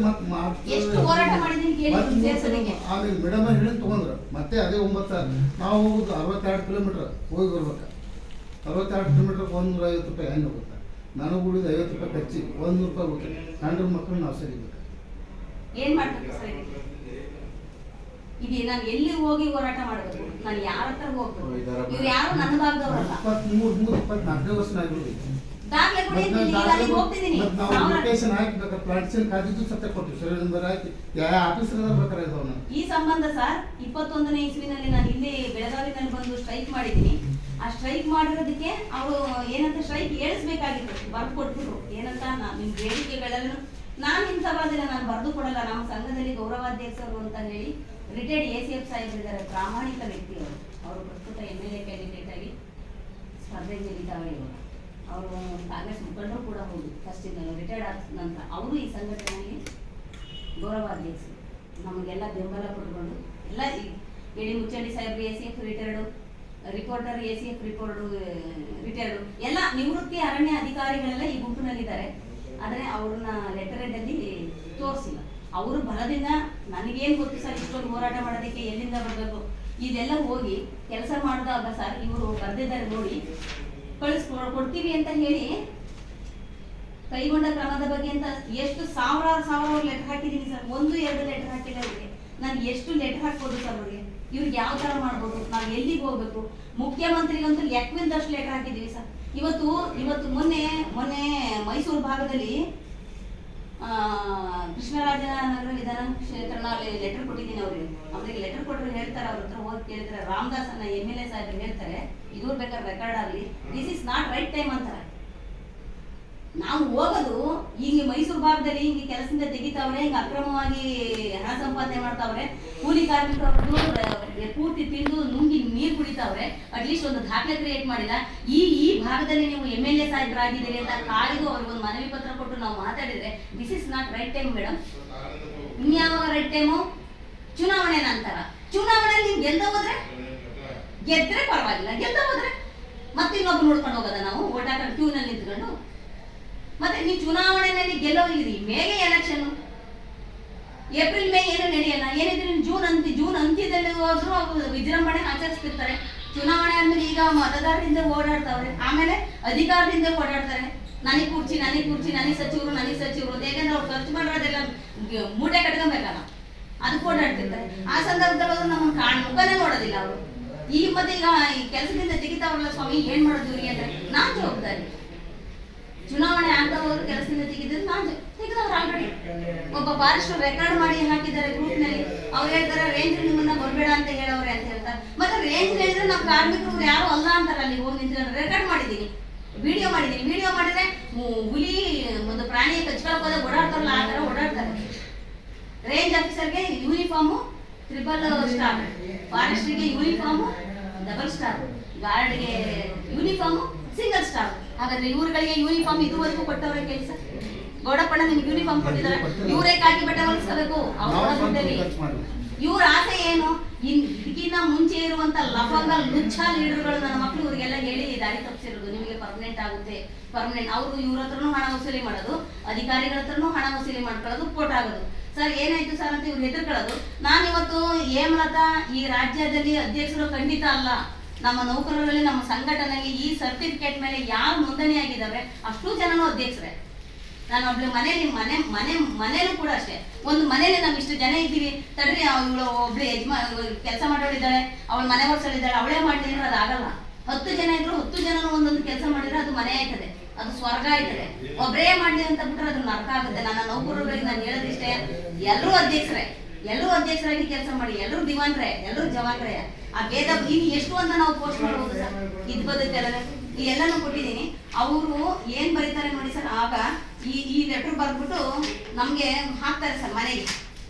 ಮತ್ತೆ ಎಷ್ಟು ಹೋರಾಟ ಮಾಡಿದೀನಿ ಕೇಳಿ ಸೇರ್ಸೋದಕ್ಕೆ. ಆಮೇಲೆ ಮೇಡಮ್ ಹೇಳಿ ತಗೊಂಡ್ರು. ಮತ್ತೆ ಅದೇ 9,000 ನಾವು ಹೋಗುದು 62 ಕಿಲೋಮೀಟರ್ ಹೋಗಿ ಬರ್ಬೇಕು. 62 ಕಿಲೋಮೀಟರ್ 150 ರೂಪಾಯಿ ಹೆಣ್ಣು ಹೋಗುತ್ತೆ. ನನಗೆ ಉಳಿದ 50 ರೂಪಾಯಿ ಖರ್ಚಿ 100 ರೂಪಾಯಿ ಹೋಗುತ್ತೆ. ಗಂಡ್ರ ಮಕ್ಕಳು ನಾವು ಸರಿಬೇಕು. ಏನ್ ಮಾಡ್ಬೇಕು ಸರ್? ಇದು ನಾನು ಎಲ್ಲಿ ಹೋಗಿ ಹೋರಾಟ ಮಾಡಬೇಕು? ನಾನು ಯಾರ ಹತ್ರ ಹೋಗ್ಬೇಕು? ಇವ್ರು ಯಾರು ನನ್ನ ಭಾಗದವರಲ್ಲ. 23-24 ವರ್ಷ ಆಗಿರೋದು. ದಾಖಲೆ ಕೊಡಿ ಅಂತ ಈಗ ಅಲ್ಲಿಗೆ ಹೋಗ್ತಿದ್ದೀನಿ. ನಾವು ಲೊಕೇಶನ್ ಹಾಕಿ ಪ್ಲಾಟ್ಸನ್ ಕಾದಿದ್ದು ಸತ್ಯ ಕೊಟ್ಟಿವಿ. ಸರಿ ನಂಬರ್ ಹಾಕಿ ಯಾವ ಆಫೀಸರ್ ಬೇಕಾದ್ರೆ ಇದಾವೆ. ಈ ಸಂಬಂಧ ಸರ್ 21ನೇ ಇಸ್ವಿನಲ್ಲಿ ನಾನು ಇಲ್ಲಿ ಬೆಳಗಾವಿನಲ್ಲಿ ಬಂದು ಸ್ಟ್ರೈಕ್ ಮಾಡಿದ್ದೀನಿ. ಆ ಸ್ಟ್ರೈಕ್ ಮಾಡಿರೋದಕ್ಕೆ ಅವರು ಏನಂತ ಸ್ಟ್ರೈಕ್ ಹೇಳಿಸ್ಬೇಕಾಗಿತ್ತು, ಬರ್ದು ಕೊಟ್ಬಿಟ್ರು. ಏನಂತ ನಿಮ್ ಬೇಡಿಕೆಗಳೆಲ್ಲ ನಾನು ನಿಮ್ ಸಭಾದಿಲ್ಲ, ನಾನು ಬರ್ದು ಕೊಡಲ್ಲ. ನಮ್ಮ ಸಂಘದಲ್ಲಿ ಗೌರವಾಧ್ಯಕ್ಷರು ಅಂತ ಹೇಳಿ ರಿಟೈರ್ಡ್ ACF ಸಾಹೇಬರಿದ್ದಾರೆ, ಪ್ರಾಮಾಣಿಕ ವ್ಯಕ್ತಿ ಅವರು. ಅವರು ಪ್ರಸ್ತುತ MLA ಕ್ಯಾಂಡಿಡೇಟ್ ಆಗಿ ಸ್ಪರ್ಧೆಗೆ ನಿಲ್ಲಿತಾವೆ. ಅವರು ಕಾಂಗ್ರೆಸ್ ಮುಖಂಡರು ಕೂಡ ಹೌದು. ಫಸ್ಟ್ ರಿಟೈರ್ಡ್ ಆದ ನಂತರ ಅವರು ಈ ಸಂಘಟನೆಗೆ ಗೌರವಾಧ್ಯಕ್ಷರು. ನಮಗೆಲ್ಲ ಬೆಂಬಲ ಕೊಟ್ಕೊಂಡು ಎಲ್ಲ ಎಡಿ ಮುಚ್ಚಂಡಿ ಸಾಹೇಬ್ರು ACF retired, reporter ACF retired, ಎಲ್ಲ ನಿವೃತ್ತಿ ಅರಣ್ಯ ಅಧಿಕಾರಿಗಳೆಲ್ಲ ಈ ಗುಂಪಿನಲ್ಲಿದ್ದಾರೆ. ಆದರೆ ಅವ್ರನ್ನ ಲೆಟರದಲ್ಲಿ ತೋರಿಸಿಲ್ಲ. ಅವರು ಬಲದಿಂದ ನನಗೇನು ಗೊತ್ತು ಸರ್, ಇಷ್ಟೊಂದು ಹೋರಾಟ ಮಾಡೋದಕ್ಕೆ ಎಲ್ಲಿಂದ ಬರಬೇಕು ಇದೆಲ್ಲ ಹೋಗಿ ಕೆಲಸ ಮಾಡಿದಾಗ ಸರ್ ಇವರು ಬರ್ದಿದ್ದಾರೆ ನೋಡಿ, ಕೊಡ್ತೀವಿ ಅಂತ ಹೇಳಿ ಕೈಗೊಂಡ ಕ್ರಮದ ಬಗ್ಗೆ ಅಂತ ಎಷ್ಟು ಸಾವಿರಾರು ಲೆಟರ್ ಹಾಕಿದೀನಿ ಸರ್. 1-2 ಲೆಟರ್ ಹಾಕಿಲ್ಲ ಅವ್ರಿಗೆ. ನಾನು ಎಷ್ಟು ಲೆಟರ್ ಹಾಕ್ಬೋದು ಸರ್ ಅವ್ರಿಗೆ? ಇವ್ರಿಗೆ ಯಾವ ತರ ಮಾಡ್ಬೋದು? ನಾವು ಎಲ್ಲಿಗೆ ಹೋಗ್ಬೇಕು? ಮುಖ್ಯಮಂತ್ರಿಗಂತೂ ಲೆಕ್ಕವಿಲ್ಲದಷ್ಟು ಲೆಟರ್ ಹಾಕಿದೀವಿ ಸರ್. ಇವತ್ತು ಮೊನ್ನೆ ಮೈಸೂರು ಭಾಗದಲ್ಲಿ ಕೃಷ್ಣರಾಜನಗರ ವಿಧಾನ ಕ್ಷೇತ್ರನಲ್ಲಿ ಲೆಟರ್ ಕೊಟ್ಟಿದ್ದೀನಿ ಅವ್ರಿಗೆ ಲೆಟರ್ ಕೊಟ್ಟರು ಹೇಳ್ತಾರೆ, ಅವ್ರ ಹತ್ರ ಹೋಗಿ ಕೇಳ್ತಾರೆ. ರಾಮದಾಸ್ ಅನ್ನ MLA ಸಾಹೇಬ್ರು ಹೇಳ್ತಾರೆ, ಇದು ಬೇಕಾದ್ರೆ ರೆಕಾರ್ಡ್ ಆಗಲಿ, this is not right time ಅಂತಾರೆ. ನಾವು ಹೋಗೋದು ಹಿಂಗೆ ಮೈಸೂರು ಭಾಗದಲ್ಲಿ ಹಿಂಗೆ ಕೆಲಸದಿಂದ ತೆಗಿತಾವ್ರೆ, ಹಿಂಗೆ ಅಕ್ರಮವಾಗಿ ಹಣ ಸಂಪಾದನೆ ಮಾಡ್ತಾವ್ರೆ, ಕೂಲಿ ಕಾರ್ಮಿಕರು ಪೂರ್ತಿ ತಿಂದು ನುಂಗಿ ನೀರು ಕುಡಿತಾವ್ರೆ, ಅಟ್ಲೀಸ್ಟ್ ಒಂದು ದಾಖಲೆ ಕ್ರಿಯೇಟ್ ಮಾಡಿಲ್ಲ. ಈ ಭಾಗದಲ್ಲಿ ನೀವು MLA ಸಾಹೇಬರಾಗಿದ್ದೀರಿ ಅಂತ ಕಾಳಿಗೂ ಅವ್ರಿಗೆ ಒಂದು ಮನವಿ ಪತ್ರ ಕೊಟ್ಟು ನಾವು ಮಾತಾಡಿದ್ರೆ this is not right time madam. ಇನ್ಯಾವಾಗ ರೈಟ್ ಟೈಮು? ಚುನಾವಣೆ ನಂತರ. ಚುನಾವಣೆ ನೀವು ಗೆದ್ರೆ ಪರವಾಗಿಲ್ಲ, ಗೆದ್ದ ಹೋದ್ರೆ ಮತ್ತೆ ಇನ್ನೊಬ್ಬರು ನೋಡ್ಕೊಂಡು ಹೋಗೋದ ನಾವು ಓಟ್ ಹಾಕೊಂಡು ಕ್ಯೂನಲ್ಲಿ ನಿಂತ್ಕೊಂಡು? ಮತ್ತೆ ನೀವು ಚುನಾವಣೆಯಲ್ಲಿ ಗೆಲ್ಲೋಗಿರಿ, ಮೇಗೆ ಎಲೆಕ್ಷನ್ ಏಪ್ರಿಲ್ ಮೇ ಏನು ನಡೆಯಲ್ಲ. ಏನಿದ್ರೆ ಜೂನ್ ಅಂತ್ಯದಲ್ಲಿ ಹೋದ್ರು ಅವರು ವಿಜೃಂಭಣೆ ಆಚರಿಸ್ತಿರ್ತಾರೆ. ಚುನಾವಣೆ ಆದ್ಮೇಲೆ ಈಗ ಮತದಾರರಿಂದ ಓಡಾಡ್ತಾವ್ರೆ, ಆಮೇಲೆ ಅಧಿಕಾರದಿಂದ ಓಡಾಡ್ತಾರೆ. ನನಗೆ ಕುರ್ಚಿ, ನನಗೆ ಸಚಿವರು ಅಂತ. ಯಾಕಂದ್ರೆ ಅವ್ರು ಖರ್ಚು ಮಾಡೋದೆಲ್ಲ ಮೂಟೆ ಕಟ್ಕೊಬೇಕಲ್ಲ, ಅದಕ್ಕೆ ಓಡಾಡ್ತಿರ್ತಾರೆ. ಆ ಸಂದರ್ಭದಲ್ಲಿ ಅವರು ನಮ್ಮ ಮುಖನೇ ನೋಡೋದಿಲ್ಲ ಅವರು. ಈಗ ಮತ್ತೆ ಈಗ ಈ ಕೆಲಸದಿಂದ ತೆಗಿತಾವ್ರಲ್ಲ ಸ್ವಾಮಿ, ಏನ್ ಮಾಡೋದು ಇವ್ರಿಗೆ ಅಂದ್ರೆ ನಾನ್ ಜವಾಬ್ದಾರಿ. ಚುನಾವಣೆ ಆಗ್ತಾ ಹೋದ್ರು ಕೆಲಸದಿಂದ ತೆಗಿದ್ರೆ ನಾನ್ ತೆಗೆದವ್ರು ಆಲ್ರೆಡಿ. ಒಬ್ಬ ಫಾರೆಸ್ಟರ್ ರೆಕಾರ್ಡ್ ಮಾಡಿ ಹಾಕಿದ್ದಾರೆ ಗ್ರೂಪ್ ನಲ್ಲಿ. ಅವ್ರು ಹೇಳ್ತಾರೆ ರೇಂಜ್ ನಿಮ್ಮನ್ನ ಬರ್ಬೇಡ ಅಂತ ಹೇಳವ್ರೆ ಅಂತ ಹೇಳ್ತಾರೆ. ಮತ್ತೆ ರೇಂಜ್ ಹೇಳಿದ್ರೆ ನಮ್ಮ ಕಾರ್ಮಿಕರು ಯಾರು ಅಲ್ಲ ಅಂತಾರ. ಅಲ್ಲಿ ಹೋಗಿ ನಿಂತ್ಕೊಂಡು ರೆಕಾರ್ಡ್ ಮಾಡಿದ್ದೀನಿ, ವಿಡಿಯೋ ಮಾಡಿದ್ರೆ ಹುಲಿ ಒಂದು ಪ್ರಾಣಿ ಕಚ್ಕೊಳಕ್ ಓಡಾಡ್ತಾರಲ್ಲ ಆ ತರ ಓಡಾಡ್ತಾರೆ. ರೇಂಜ್ ಆಫೀಸರ್ಗೆ ಯೂನಿಫಾರ್ಮು 3 ಸ್ಟಾರ್, ಫಾರೆಸ್ಟ್ರಿಗೆ ಯೂನಿಫಾರ್ಮು 2 ಸ್ಟಾರ್, ಗಾರ್ಡ್ಗೆ ಯೂನಿಫಾರ್ಮು 1 ಸ್ಟಾರ್. ಹಾಗಾದ್ರೆ ಇವ್ರುಗಳಿಗೆ ಯೂನಿಫಾರ್ಮ್ ಇದುವರೆಗೂ ಕೊಟ್ಟವ್ರೆ ಕೆಲಸ. ಗೌಡಪ್ಪಣ್ಣ ನಿಮ್ಗೆ ಯೂನಿಫಾರ್ಮ್ ಕೊಟ್ಟಿದ್ದಾರೆ, ಇವರೇ ಕಾಕಿ ಬಟ್ಟೆ ಹೊಲಿಸ್ಕೋಬೇಕು ಅವ್ರ. ಇವ್ರ ಆಸೆ ಏನು? ಇದಕ್ಕಿಂತ ಮುಂಚೆ ಇರುವಂತ ಲಫಂಗ ಲುಚ್ಚ ಲೀಡರ್ಗಳು ನನ್ನ ಮಕ್ಕಳು ಇವರಿಗೆಲ್ಲ ಹೇಳಿ ದಾರಿ ತಪ್ಪಿಸಿರೋದು. ನಿಮಗೆ ಪರ್ಮನೆಂಟ್ ಆಗುತ್ತೆ, ಪರ್ಮನೆಂಟ್. ಅವರು ಇವ್ರ ಹತ್ರನೂ ಹಣ ವಸೂಲಿ ಮಾಡೋದು, ಅಧಿಕಾರಿಗಳ ಹತ್ರನೂ ಹಣ ವಸೂಲಿ ಮಾಡ್ಕೊಳ್ಳೋದು, ಕೋಟ್ ಆಗೋದು. ಸರ್ ಏನಾಯ್ತು ಸರ್ ಅಂತ ಇವ್ರು ಹೆದರ್ಕೊಳ್ಳೋದು. ನಾನಿವತ್ತು ಹೇಮಲತಾ ಈ ರಾಜ್ಯದಲ್ಲಿ ಅಧ್ಯಕ್ಷರು ಖಂಡಿತ ಅಲ್ಲ. ನಮ್ಮ ನೌಕರರಲ್ಲಿ, ನಮ್ಮ ಸಂಘಟನೆಯಲ್ಲಿ ಈ ಸರ್ಟಿಫಿಕೇಟ್ ಮೇಲೆ ಯಾರು ನೋಂದಣಿ ಆಗಿದ್ದಾವೆ ಅಷ್ಟು ಜನನು ಅಧ್ಯಕ್ಷರೇ. ನಾನು ಒಬ್ಳು ಮನೇಲೂ ಕೂಡ ಅಷ್ಟೇ. ಒಂದು ಮನೇಲಿ ನಾವು ಇಷ್ಟು ಜನ ಇದ್ದೀವಿ ತಡ್ರಿ, ಅವಳು ಒಬ್ಳು ಕೆಲಸ ಮಾಡೋಳಿದ್ದಾಳೆ, ಅವಳು ಮನೆ ವರ್ಷಳಿದ್ದಾಳೆ, ಅವಳೇ ಮಾಡ್ಲಿ ಅಂದ್ರೆ ಅದಾಗಲ್ಲ. 10 ಜನ ಇದ್ರು 10 ಜನನು ಒಂದೊಂದು ಕೆಲಸ ಮಾಡಿದ್ರೆ ಅದು ಮನೆ ಆಯ್ತದೆ, ಅದು ಸ್ವರ್ಗ ಆಯ್ತದೆ. ಒಬ್ಬರೇ ಮಾಡ್ಲಿ ಅಂತ ಬಿಟ್ರೆ ಅದು ನರಕ ಆಗುತ್ತೆ. ನನ್ನ ನೌಕರರಿಗೆ ನಾನು ಹೇಳೋದಿಷ್ಟೇ, ಎಲ್ಲರೂ ಅಧ್ಯಕ್ಷರಾಗಿ ಕೆಲಸ ಮಾಡಿ, ಎಲ್ಲರೂ ದಿವಾನ್ರೇ, ಎಲ್ಲರೂ ಜವಾನ್ರೇ. ಆ ಭೇದ ಈಗ ಎಷ್ಟು ಅಂತ ನಾವು ಪೋಸ್ಟ್ ಮಾಡ್ಬೋದು ಸರ್. ಇದು ಬದುಕಲ್ಲದೆ ಈ ಎಲ್ಲಾನು ಕೊಟ್ಟಿದ್ದೀನಿ. ಅವರು ಏನ್ ಬರೀತಾರೆ ನೋಡಿ ಸರ್, ಆಗ ಈ ಲೆಟರ್ ಬರ್ಬಿಟ್ಟು ನಮ್ಗೆ ಹಾಕ್ತಾರೆ ಸರ್ ಮನೆಗೆ.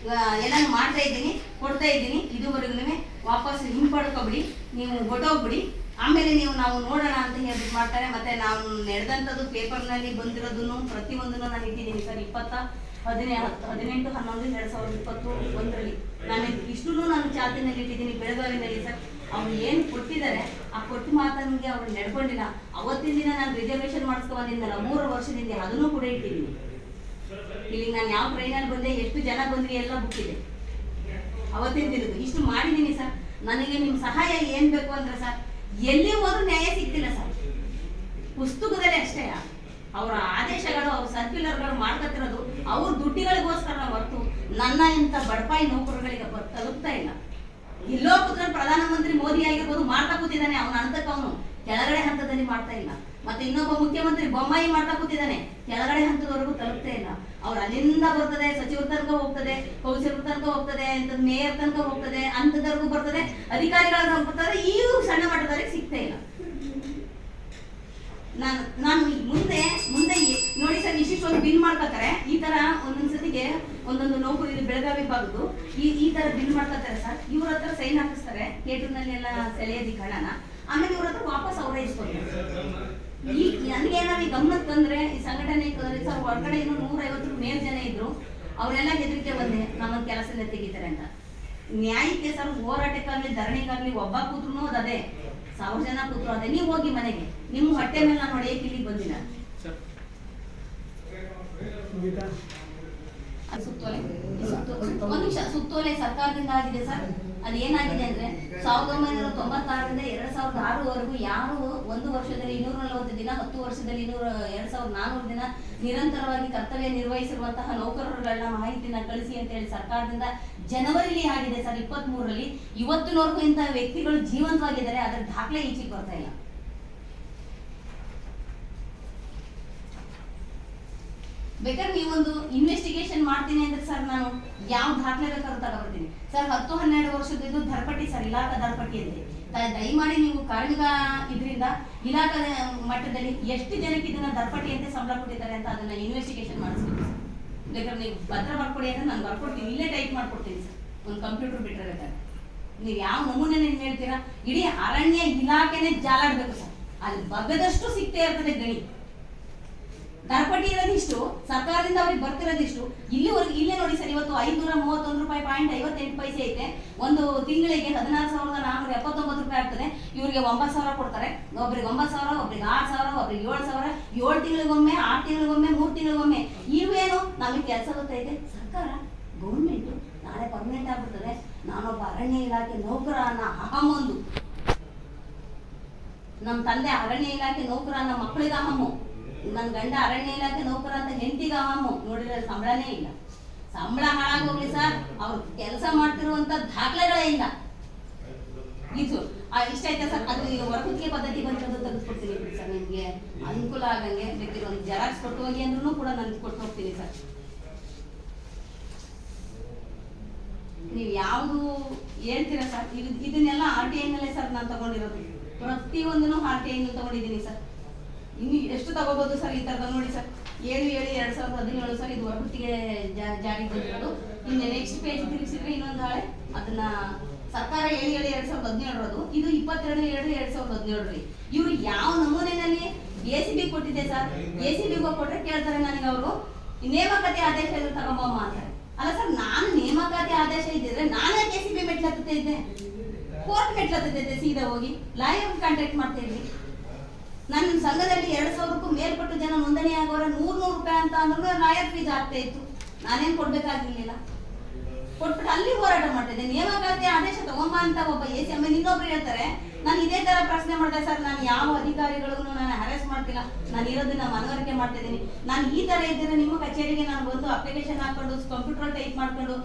ಎಲ್ಲಾನು ಮಾಡ್ತಾ ಇದ್ದೀನಿ, ಕೊಡ್ತಾ ಇದ್ದೀನಿ, ಇದುವರೆಗೂ ವಾಪಸ್ ಹಿಂಪಡ್ಕೊಬಿಡಿ, ನೀವು ಹೊಟ್ಟೋಗ್ಬಿಡಿ, ಆಮೇಲೆ ನಾವು ನೋಡೋಣ ಅಂತ ಹೇಳ್ಬಿಟ್ಟು ಮಾಡ್ತಾರೆ. ಮತ್ತೆ ನಾವು ನಡೆದಂಥದ್ದು ಪೇಪರ್ನಲ್ಲಿ ಬಂದಿರೋದನ್ನು ಪ್ರತಿಯೊಂದನ್ನು ನಾನು ಇಟ್ಟಿದ್ದೀನಿ ಸರ್. 18/11/2021 ನಾನು ಇಷ್ಟೂ ನಾನು ಚಾತಿನಲ್ಲಿ ಇಟ್ಟಿದ್ದೀನಿ ಬೆಳಗಾವಿನಲ್ಲಿ ಸರ್. ಅವ್ರು ಏನು ಕೊಟ್ಟಿದ್ದಾರೆ ಆ ಕೊಟ್ಟ ಮಾತನಿಗೆ ಅವ್ರು ನಡ್ಕೊಂಡಿಲ್ಲ. ಅವತ್ತಿನ ದಿನ ನಾನು ರಿಸರ್ವೇಶನ್ ಮಾಡಿಸ್ಕೊಂಡ್ಬಂದಿದ್ದಲ್ಲ 3 ವರ್ಷದಿಂದ, ಅದನ್ನು ಕೂಡ ಇಟ್ಟಿದ್ದೀನಿ. ಇಲ್ಲಿ ನಾನು ಯಾವ ಟ್ರೈನಲ್ಲಿ ಬಂದೆ, ಎಷ್ಟು ಜನ ಬಂದ್ರಿ ಎಲ್ಲ ಬುಕ್ಕಿದೆ ಅವತ್ತಿನ ದಿನದ್ದು. ಇಷ್ಟು ಮಾಡಿದ್ದೀನಿ ಸರ್. ನನಗೆ ನಿಮ್ಮ ಸಹಾಯ ಏನ್ ಬೇಕು ಅಂದ್ರೆ ಸರ್, ಎಲ್ಲಿ ಹೋದ್ರೂ ನ್ಯಾಯ ಸಿಗ್ತಿಲ್ಲ ಸರ್. ಪುಸ್ತಕದಲ್ಲಿ ಅಷ್ಟೇ ಅವರ ಆದೇಶಗಳು, ಅವ್ರ ಸರ್ಕ್ಯುಲರ್ಗಳು ಮಾಡ್ಕೊತಿರೋದು ಅವ್ರ ದುಡ್ಡಿಗಳಿಗೋಸ್ಕರ ಹೊರತು ನನ್ನ ಇಂಥ ಬಡಪಾಯಿ ನೌಕರಗಳಿಗೆ ತಲುಪ್ತಾ ಇಲ್ಲ. ಎಲ್ಲೋ ಕೂತ್ಕೊಂಡು ಪ್ರಧಾನಮಂತ್ರಿ ಮೋದಿ ಆಗಿರ್ಬೋದು ಮಾಡ್ತಾ ಕೂತಿದ್ದಾನೆ, ಅವನ ಹಂತಕ್ಕೆ ಅವನು ಕೆಳಗಡೆ ಹಂತದಲ್ಲಿ ಮಾಡ್ತಾ ಇಲ್ಲ. ಮತ್ತೆ ಇನ್ನೊಬ್ಬ ಮುಖ್ಯಮಂತ್ರಿ ಬೊಮ್ಮಾಯಿ ಮಾಡ್ತಾ ಕೂತಿದ್ದಾನೆ, ಕೆಳಗಡೆ ಹಂತದವರೆಗೂ ತಲುಪ್ತಾ ಇಲ್ಲ. ಅವ್ರು ಅಲ್ಲಿಂದ ಬರ್ತದೆ, ಸಚಿವರ ತನಕ ಹೋಗ್ತದೆ, ಕೌನ್ಸಿಲರ್ ತನಕ ಹೋಗ್ತದೆ, ಮೇಯರ್ ತನಕ ಹೋಗ್ತದೆ, ಹಂತದವರೆಗೂ ಬರ್ತದೆ, ಅಧಿಕಾರಿಗಳ ಬರ್ತಾರೆ. ಈಗೂ ಸಣ್ಣ ಮಟ್ಟದವರೆಗೆ ಸಿಗ್ತಾ ಇಲ್ಲ. ನಾನು ಮುಂದೆ ನೋಡಿ ಸರ್, ಇಷ್ಟೊಂದು ಬಿಲ್ ಮಾಡ್ಕೊತಾರೆ. ಈ ತರ ಒಂದೊಂದ್ಸತಿಗೆ ಒಂದೊಂದು ನೌಕರಿ ಬೆಳಗಾವಿ ಭಾಗದ್ದು ಈ ತರ ಬಿಲ್ ಮಾಡ್ಕೊತಾರೆ ಸರ್. ಇವ್ರ ಹತ್ರ ಸೈನ್ ಹಾಕಿಸ್ತಾರೆ, ಥಿಯೇಟರ್ನಲ್ಲಿ ಎಲ್ಲ ಸೆಳೆಯೋದಿಕ್ಕೆ ಹಣನ, ಆಮೇಲೆ ಇವ್ರ ಹತ್ರ ವಾಪಸ್ ಅವರೇ ಇಸ್ಕೊಳ್ತಾರೆ. ನನಗೆ ಏನಾದ್ರು ಗಮನಕ್ಕೆ ತಂದ್ರೆ, ಈ ಸಂಘಟನೆ ಸರ್ ಹೊರಗಡೆ ಇನ್ನೂ 150 ಮೇಲ್ ಜನ ಇದ್ರು, ಅವರೆಲ್ಲ ಹೆದರಿಕೆ ಬಂದೆ ನಮ್ಮನ್ನ ಕೆಲಸದಿಂದ ತೆಗಿತಾರೆ ಅಂತ. ನ್ಯಾಯಕ್ಕೆ ಸರ್, ಹೋರಾಟಕ್ಕಾಗ್ಲಿ ಧರಣಿಗಾಗ್ಲಿ ಒಬ್ಬ ಕೂತ್ರು ಅದೇ, 1000 ಜನ ಕೂತ್ರು ಅದೇ. ನೀವು ಹೋಗಿ ಮನೆಗೆ, ನಿಮ್ಮ ಹೊಟ್ಟೆ ಮೇಲೆ ನಾನು ಹೊಡೆಯಕ್ಕೆ ಇಲ್ಲಿಗೆ ಬಂದಿಲ್ಲ. ಸುತ್ತೋಲೆ ಸರ್ಕಾರದಿಂದ ಆಗಿದೆ ಸರ್. ಅದು ಏನಾಗಿದೆ ಅಂದ್ರೆ 1996ರಿಂದ 2006ವರೆಗೂ ಯಾರು 1 ವರ್ಷದಲ್ಲಿ 240 ದಿನ, 10 ವರ್ಷದಲ್ಲಿ 2400 ದಿನ ನಿರಂತರವಾಗಿ ಕರ್ತವ್ಯ ನಿರ್ವಹಿಸಿರುವಂತಹ ನೌಕರರುಗಳನ್ನ ಮಾಹಿತಿನ ಕಳಿಸಿ ಅಂತ ಹೇಳಿ ಸರ್ಕಾರದಿಂದ ಜನವರಿಲಿ ಆಗಿದೆ ಸರ್. 23ರಲ್ಲಿ ಇವತ್ತಿನವರೆಗೂ ಇಂತಹ ವ್ಯಕ್ತಿಗಳು ಜೀವಂತವಾಗಿದ್ದಾರೆ, ಅದರ ದಾಖಲೆ ಈಚೆಗೆ ಬರ್ತಾ ಇಲ್ಲ. ಬೇಕಾದ್ರೆ ನೀವೊಂದು ಇನ್ವೆಸ್ಟಿಗೇಷನ್ ಮಾಡ್ತೀನಿ ಅಂದ್ರೆ ಸರ್, ನಾನು ಯಾವ ದಾಖಲೆ ಬೇಕಾದ್ರೂ ತಗೊಬರ್ತೀನಿ ಸರ್. 10-12 ವರ್ಷದ್ದು ದರಪಟ್ಟಿ ಸರ್, ಇಲಾಖಾ ದರಪಟ್ಟಿ ಅಂತೆ. ದಯಮಾಡಿ ನೀವು ಕಾರ್ಮಿಕ ಇದರಿಂದ ಇಲಾಖಾ ಮಟ್ಟದಲ್ಲಿ ಎಷ್ಟು ಜನಕ್ಕೆ ಇದನ್ನ ದರಪಟ್ಟಿ ಅಂತ ಸಂಬಳ ಕೊಟ್ಟಿದ್ದಾರೆ ಅಂತ ಅದನ್ನ ಇನ್ವೆಸ್ಟಿಗೇಷನ್ ಮಾಡಿಸ್ಬೇಕು ಸರ್. ಬೇಕಾದ್ರೆ ನೀವು ಪತ್ರ ಬರ್ಕೊಡಿ ಅಂದ್ರೆ ನಾನು ಬರ್ಕೊಡ್ತೀನಿ, ಇಲ್ಲೇ ಟೈಪ್ ಮಾಡ್ಕೊಡ್ತೀನಿ ಸರ್. ಒಂದು ಕಂಪ್ಯೂಟರ್ ಬಿಟ್ಟರೆ ಬೇಕಾದ್ರೆ ನೀವು ಯಾವ ನಮೂನೆ ಹೇಳ್ತೀರಾ, ಇಡೀ ಅರಣ್ಯ ಇಲಾಖೆನೇ ಜಾಲಾಡ್ಬೇಕು ಸರ್. ಅಲ್ಲಿ ಬಗ್ಗದಷ್ಟು ಸಿಗ್ತೇ ಇರ್ತದೆ ಗಣಿ. ದರಪಟ್ಟಿ ಇರೋದಿಷ್ಟು, ಸರ್ಕಾರದಿಂದ ಅವ್ರಿಗೆ ಬರ್ತಿರೋದಿಷ್ಟು. ಇಲ್ಲೇ ನೋಡಿ ಸರ್, ಇವತ್ತು 531 ರೂಪಾಯಿ .58 ಐತೆ. ಒಂದು ತಿಂಗಳಿಗೆ 16,479 ರೂಪಾಯಿ ಆಗ್ತದೆ. ಇವ್ರಿಗೆ 9,000 ಕೊಡ್ತಾರೆ. ಒಬ್ರಿಗೆ 9,000, ಒಬ್ರಿಗೆ 6,000, ಒಬ್ರಿಗೆ 7,000. 7 ತಿಂಗಳಿಗೊಮ್ಮೆ, 6 ತಿಂಗಳಿಗೊಮ್ಮೆ, 3 ತಿಂಗಳಿಗೊಮ್ಮೆ. ಇವೇನು ನಮಗೆ ಕೆಲಸ ಗೊತ್ತೈತೆ. ಸರ್ಕಾರ ಗೌರ್ಮೆಂಟು ನಾಳೆ ಪರ್ಮನೆಂಟ್ ಆಗ್ಬಿಡ್ತದೆ, ನಾನೊಬ್ಬ ಅರಣ್ಯ ಇಲಾಖೆ ನೌಕರ ಅನ್ನೋ ಅಹಮೊಂದು, ನಮ್ಮ ತಂದೆ ಅರಣ್ಯ ಇಲಾಖೆ ನೌಕರ ಅನ್ನೋ ಮಕ್ಕಳಿಗೆ ಅಹಮು, ನನ್ನ ಗಂಡ ಅರಣ್ಯ ಇಲಾಖೆ ನೌಕರ ಅಂತ ಹೆಂಡತಿಗೆ ಅಹಮು. ನೋಡಿದ್ರೆ ಸಂಬಳನೇ ಇಲ್ಲ, ಸಂಬಳ ಹಾಳಾಗೋಗ್ಲಿ ಸರ್, ಅವ್ರು ಕೆಲಸ ಮಾಡ್ತಿರುವಂತ ದಾಖಲೆಗಳೇ ಇಲ್ಲ. ಇದು ಇಷ್ಟ ಆಯ್ತಾ ಸರ್? ಅದು ಈಗ ಹೊರಗುತ್ತಿಗೆ ಪದ್ಧತಿ ಬಂದಿರೋದು ತೆಗೆದುಕೊಡ್ತೀನಿ ಸರ್, ನಿಮಗೆ ಅನುಕೂಲ ಆಗಂಗೆ. ಬೇಕಿರೋ ಒಂದು ಜೆರಾಕ್ಸ್ ಕೊಟ್ಟು ಹೋಗಿ ಅಂದ್ರೂ ಕೂಡ ನಾನು ಕೊಟ್ಟು ಹೋಗ್ತೀನಿ ಸರ್. ನೀವು ಯಾವುದು ಹೇಳ್ತೀರಾ ಸರ್? ಇದನ್ನೆಲ್ಲ RTI ನಲ್ಲೇ ಸರ್ ನಾನು ತಗೊಂಡಿರೋದು, ಪ್ರತಿಯೊಂದನ್ನು RTI ತಗೊಂಡಿದ್ದೀನಿ ಸರ್. ಇನ್ನು ಎಷ್ಟು ತಗೋಬಹುದು ಸರ್ ಈ ತರದ? ನೋಡಿ ಸರ್, 7/7/2017 ಸರ್, ಇದು ಹೊರಗುತ್ತಿಗೆ ಜಾರಿಗೆ ಬಂದಿರೋದು. ಇನ್ನು ನೆಕ್ಸ್ಟ್ ಪೇಜ್ ತಿರುಗಿಸಿದ್ರೆ ಇನ್ನೊಂದು ಹಾಳೆ, ಅದನ್ನ ಸರ್ಕಾರ 7/7/2017 ಇದು 22/2/2017. ಇವರು ಯಾವ ನಮೂನೆಯಲ್ಲಿ ACB ಕೊಟ್ಟಿದೆ ಸರ್? ACB ಕೊಟ್ಟರೆ ಕೇಳ್ತಾರೆ ನನಗೆ ಅವರು ನೇಮಕಾತಿ ಆದೇಶ ತಗೊಂಬಮ್ಮ ಅಂತಾರೆ. ಅಲ್ಲ ಸರ್, ನಾನು ನೇಮಕಾತಿ ಆದೇಶ ಇದ್ದಿದ್ರೆ ನಾನೇ ACB ಮೆಟ್ಲತ್ತೇ ಇದ್ದೆ, ಕೋರ್ಟ್ ಮೆಟ್ಲತ್ತಿದ್ದೆ, ಸೀದಾ ಹೋಗಿ ಲಾಯರ್ ಕಾಂಟ್ಯಾಕ್ಟ್ ಮಾಡ್ತಾ ಇದ್ವಿ. ನನ್ನ ಸಂಘದಲ್ಲಿ 2,000ಕ್ಕೂ ಮೇಲ್ಪಟ್ಟು ಜನ ನೋಂದಣಿ ಆಗೋರ 100 ರೂಪಾಯಿ ಅಂತ ಅಂದ್ರೂ ಲಾಯರ್ ಫೀಸ್ ಆಗ್ತಾ ಇತ್ತು. ನಾನೇನು ಕೊಡ್ಬೇಕಾಗಿರ್ಲಿಲ್ಲ, ಕೊಟ್ಬಿಟ್ಟು ಅಲ್ಲಿ ಹೋರಾಟ ಮಾಡ್ತಿದ್ದೆ. ನೇಮಕಾತಿ ಆದೇಶ ತಗೊಂಬ ಅಂತ ಒಬ್ಬ ACM ಇನ್ನೊಬ್ರು ಹೇಳ್ತಾರೆ. ನಾನು ಇದೇ ತರ ಪ್ರಶ್ನೆ ಮಾಡಿದೆ ಸರ್, ನಾನು ಯಾವ ಅಧಿಕಾರಿಗಳಿಗೂ ನಾನು ಹ್ಯಾರೆಸ್ ಮಾಡ್ತಿಲ್ಲ, ನಾನು ಇರೋದನ್ನ ಮನವರಿಕೆ ಮಾಡ್ತಿದ್ದೀನಿ. ನಾನು ಈ ತರ ಇದ್ದರೆ ನಿಮ್ಮ ಕಚೇರಿಗೆ ನಾನು ಬಂದು ಅಪ್ಲಿಕೇಶನ್ ಹಾಕೊಂಡು ಕಂಪ್ಯೂಟರ್ ಟೈಪ್ ಮಾಡ್ಕೊಂಡು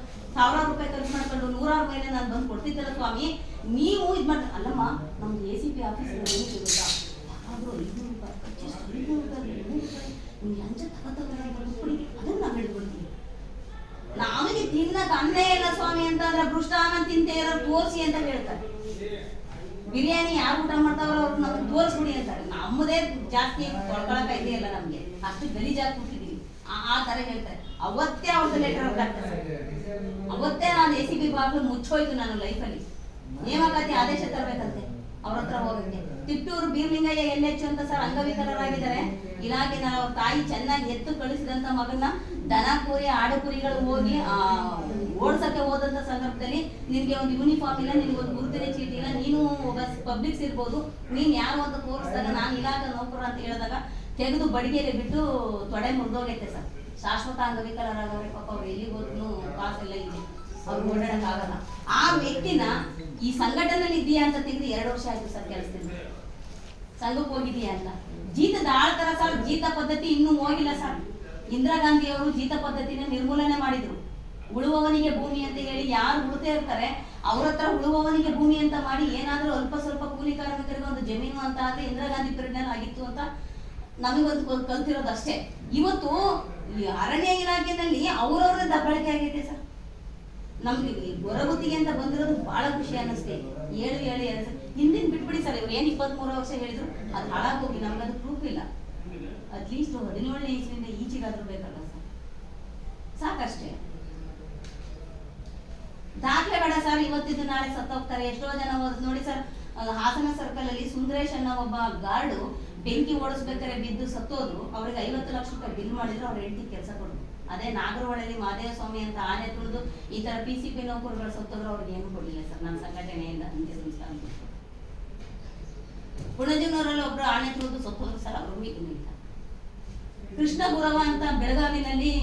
1000 ರೂಪಾಯಿ ಖರ್ಚು ಮಾಡ್ಕೊಂಡು 100 ಮೇಲೆ ನಾನು ಬಂದು ಕೊಡ್ತಿದ್ದಲ್ಲ ಸ್ವಾಮಿ, ನೀವು ಇದು ಮಾಡಿ. ಅಲ್ಲಮ್ಮ, ನಮ್ದು ACP ಆಫೀಸ್ ಸಿಗುತ್ತಾ? ಆದರೂ 500 ರೂಪಾಯಿ ಖರ್ಚು, 500 ರೂಪಾಯಿ, 100 ರೂಪಾಯಿ ನಿಮ್ಗೆ ಲಂಚ ತಗೋತೀವಿ, ಅದನ್ನು ನಾವು ಹೇಳ್ಕೊಡ್ತೀವಿ. ನಮಗೆ ತಿನ್ನಕ್ ಅನ್ನ ಇಲ್ಲ ಸ್ವಾಮಿ ಅಂತ ಅಂದ್ರೆ ಭೃಷ್ಟಾನ್ನ ತಿಂತ ಇರೋರು ತೋರಿಸಿ ಅಂತ ಹೇಳ್ತಾರೆ. ಬಿರಿಯಾನಿ ಯಾರು ಊಟ ಮಾಡ್ತಾವ್ರ ಅವ್ರು ನಮ್ಗೆ ತೋರಿಸ್ಬಿಡಿ ಅಂತಾರೆ. ನಮ್ಮದೇ ಜಾಸ್ತಿ ಕೊಡ್ಕೊಳಕ ಇದೆಯಲ್ಲ, ನಮ್ಗೆ ಅಷ್ಟು ಗಲೀಜಾಗಿ ಕೊಟ್ಟಿದೀವಿ, ಆ ತರ ಹೇಳ್ತಾರೆ. ಅವತ್ತೇ ಅವ್ರದ್ದು ಲೆಟರ್ ಆಗ್ತಾರೆ. ಅವತ್ತೇ ನಾನು ACB ಬಾಗ್ಲು ಮುಚ್ಚೋಯ್ತು ನನ್ನ ಲೈಫಲ್ಲಿ. ನೇಮಕಾತಿ ಆದೇಶ ತರಬೇಕಂತೆ ಅವ್ರ ಹತ್ರ ಹೋಗಕ್ಕೆ. ತಿಪ್ಪೂರು ಬೀರ್ಲಿಂಗಯ್ಯ LH ಅಂತ ಸರ್ ಅಂಗವಿಕಲರಾಗಿದ್ದಾರೆ. ಇಲಾಖೆ ಅವ್ರ ತಾಯಿ ಚೆನ್ನಾಗಿ ಎತ್ತು ಕಳಿಸಿದಂತ ಮಗನ್ನ ದನ ಕೂರಿ ಆಡು ಕುರಿಗಳು ಹೋಗಿ ಓಡ್ಸಕ್ಕೆ ಹೋದಂತ ಸಂದರ್ಭದಲ್ಲಿ ನಿನ್ಗೆ ಒಂದು ಯೂನಿಫಾರ್ಮ್ ಇಲ್ಲ, ನಿನ್ಗೆ ಒಂದು ಗುರುತಿನ ಚೀಟಿ ಇಲ್ಲ, ನೀನು ಒಬ್ಬ ಪಬ್ಲಿಕ್ಸ್ ಇರ್ಬೋದು, ನೀನ್ ಯಾರು ಅಂತ ತೋರಿಸಿದಾಗ ನಾನು ಇಲಾಖೆ ನೌಕರ ಅಂತ ಹೇಳಿದಾಗ ತೆಗೆದು ಬಡಿಗೆಗೆ ಬಿಟ್ಟು ತೊಡೆ ಮುರಿದೋಗೈತೆ ಸರ್. ಶಾಶ್ವತ ಅಂಗವಿಕಲರಾಗವ್ರೆ ಪಾಪ, ಅವ್ರು ಎಲ್ಲಿಗೆ ಹೋದ್ರು ಕಾಸೆಲ್ಲ ಇದೆ, ಅವ್ರು ಓಡಾಡಕ್ ಆಗಲ್ಲ. ಆ ವ್ಯಕ್ತಿನ ಈ ಸಂಘಟನೆಯಲ್ಲಿ ಇದೆಯಾ ಅಂತ ತೆಗೆದು 2 ವರ್ಷ ಆಯ್ತು ಸರ್ ಕೆಲಸದಿಂದ. ಸಂಘಕ್ಕೆ ಹೋಗಿದೆಯಾ ಅಂತ ಜೀತದ ಆಳ್ತರ ಸರ್. ಜೀತ ಪದ್ಧತಿ ಇನ್ನೂ ಹೋಗಿಲ್ಲ ಸರ್. ಇಂದಿರಾ ಗಾಂಧಿ ಅವರು ಜೀತ ಪದ್ಧತಿನ ನಿರ್ಮೂಲನೆ ಮಾಡಿದ್ರು. ಉಳುವವನಿಗೆ ಭೂಮಿ ಅಂತ ಹೇಳಿ ಯಾರು ಉಳ್ತಾ ಇರ್ತಾರೆ ಅವ್ರ ಹತ್ರ ಉಳುವವನಿಗೆ ಭೂಮಿ ಅಂತ ಮಾಡಿ ಏನಾದ್ರೂ ಅಲ್ಪ ಸ್ವಲ್ಪ ಕೂಲಿ ಕಾರ್ಮಿಕರಿಗೆ ಒಂದು ಜಮೀನು ಅಂತ ಆದ್ರೆ ಇಂದಿರಾ ಗಾಂಧಿ ಪೀರಿಯಡ್ ಆಗಿತ್ತು ಅಂತ ನಮಗೊಂದು ಕಲ್ತಿರೋದು ಅಷ್ಟೇ. ಇವತ್ತು ಈ ಅರಣ್ಯ ಇಲಾಖೆಯಲ್ಲಿ ಅವ್ರವ್ರ ದಬ್ಬಳಿಕೆ ಆಗೈತೆ ಸರ್. ನಮ್ಗೆ ಹೊರಗುತ್ತಿಗೆ ಅಂತ ಬಂದಿರೋದು ಬಹಳ ಖುಷಿ ಅನ್ನಿಸ್ತೆ. 7/7/2017 ಹಿಂದಿನ ಬಿಟ್ಬಿಡಿ ಸರ್, ಇವ್ರು ಏನ್ 23 ವರ್ಷ ಹೇಳಿದ್ರು ಅದು ಹಾಳಾಗೋಗಿ ನಮ್ಗದು ಪ್ರೂಫ್ ಇಲ್ಲ. ಅಟ್ಲೀಸ್ಟ್ 17ನೇ ಇಸ್ವಿಯಿಂದ ಈಚೆಗಾದ್ರೂ ಬೇಕಲ್ಲ ಸರ್, ಸಾಕಷ್ಟೇ. ದಾಖಲೆ ಬೇಡ ಸರ್, ಇವತ್ತಿದ್ದು ನಾಳೆ ಸತ್ತೋಗ್ತಾರೆ. ಎಷ್ಟೋ ಜನ ನೋಡಿ ಸರ್, ಹಾಸನ ಸರ್ಕಲ್ ಅಲ್ಲಿ ಸುಂದರೇಶ್ ಅನ್ನೋ ಒಬ್ಬ ಗಾರ್ಡು ಬೆಂಕಿ ಓಡಿಸ್ಬೇಕಾದ್ರೆ ಬಿದ್ದು ಸತ್ತೋದ್ರು. ಅವ್ರಿಗೆ 50 ಲಕ್ಷ ರೂಪಾಯಿ ಬಿಲ್ ಮಾಡಿದ್ರು, ಅವ್ರ ಹೆಂಡತಿ ಕೆಲಸ ಕೊಡ್ತು. ಅದೇ ನಾಗರಹೊಳೆಯಲ್ಲಿ ಮಾದೇವ ಸ್ವಾಮಿ ಅಂತ ಆನೆ ತುಳಿದು ಈ ತರ PCP ನೌಕರಗಳು ಸತ್ತೋದ್ರು, ಅವ್ರಿಗೆ ಏನು ಕೊಡಲಿಲ್ಲ ಸರ್ ನನ್ನ ಸಂಘಟನೆಯಿಂದ ಅಂತ್ಯ ಸಂಸ್ಕಾರ. ಪುಣಜನೂರಲ್ಲಿ ಒಬ್ರು ಆನೆ ತುಳಿದು ಸತ್ತೋದ್ರು ಸರ್, ಅವ್ರಿಗೂ ಇಲ್ಲ. ಕೃಷ್ಣ ಗುರವ ಅಂತ ಬೆಳಗಾವಿನಲ್ಲಿ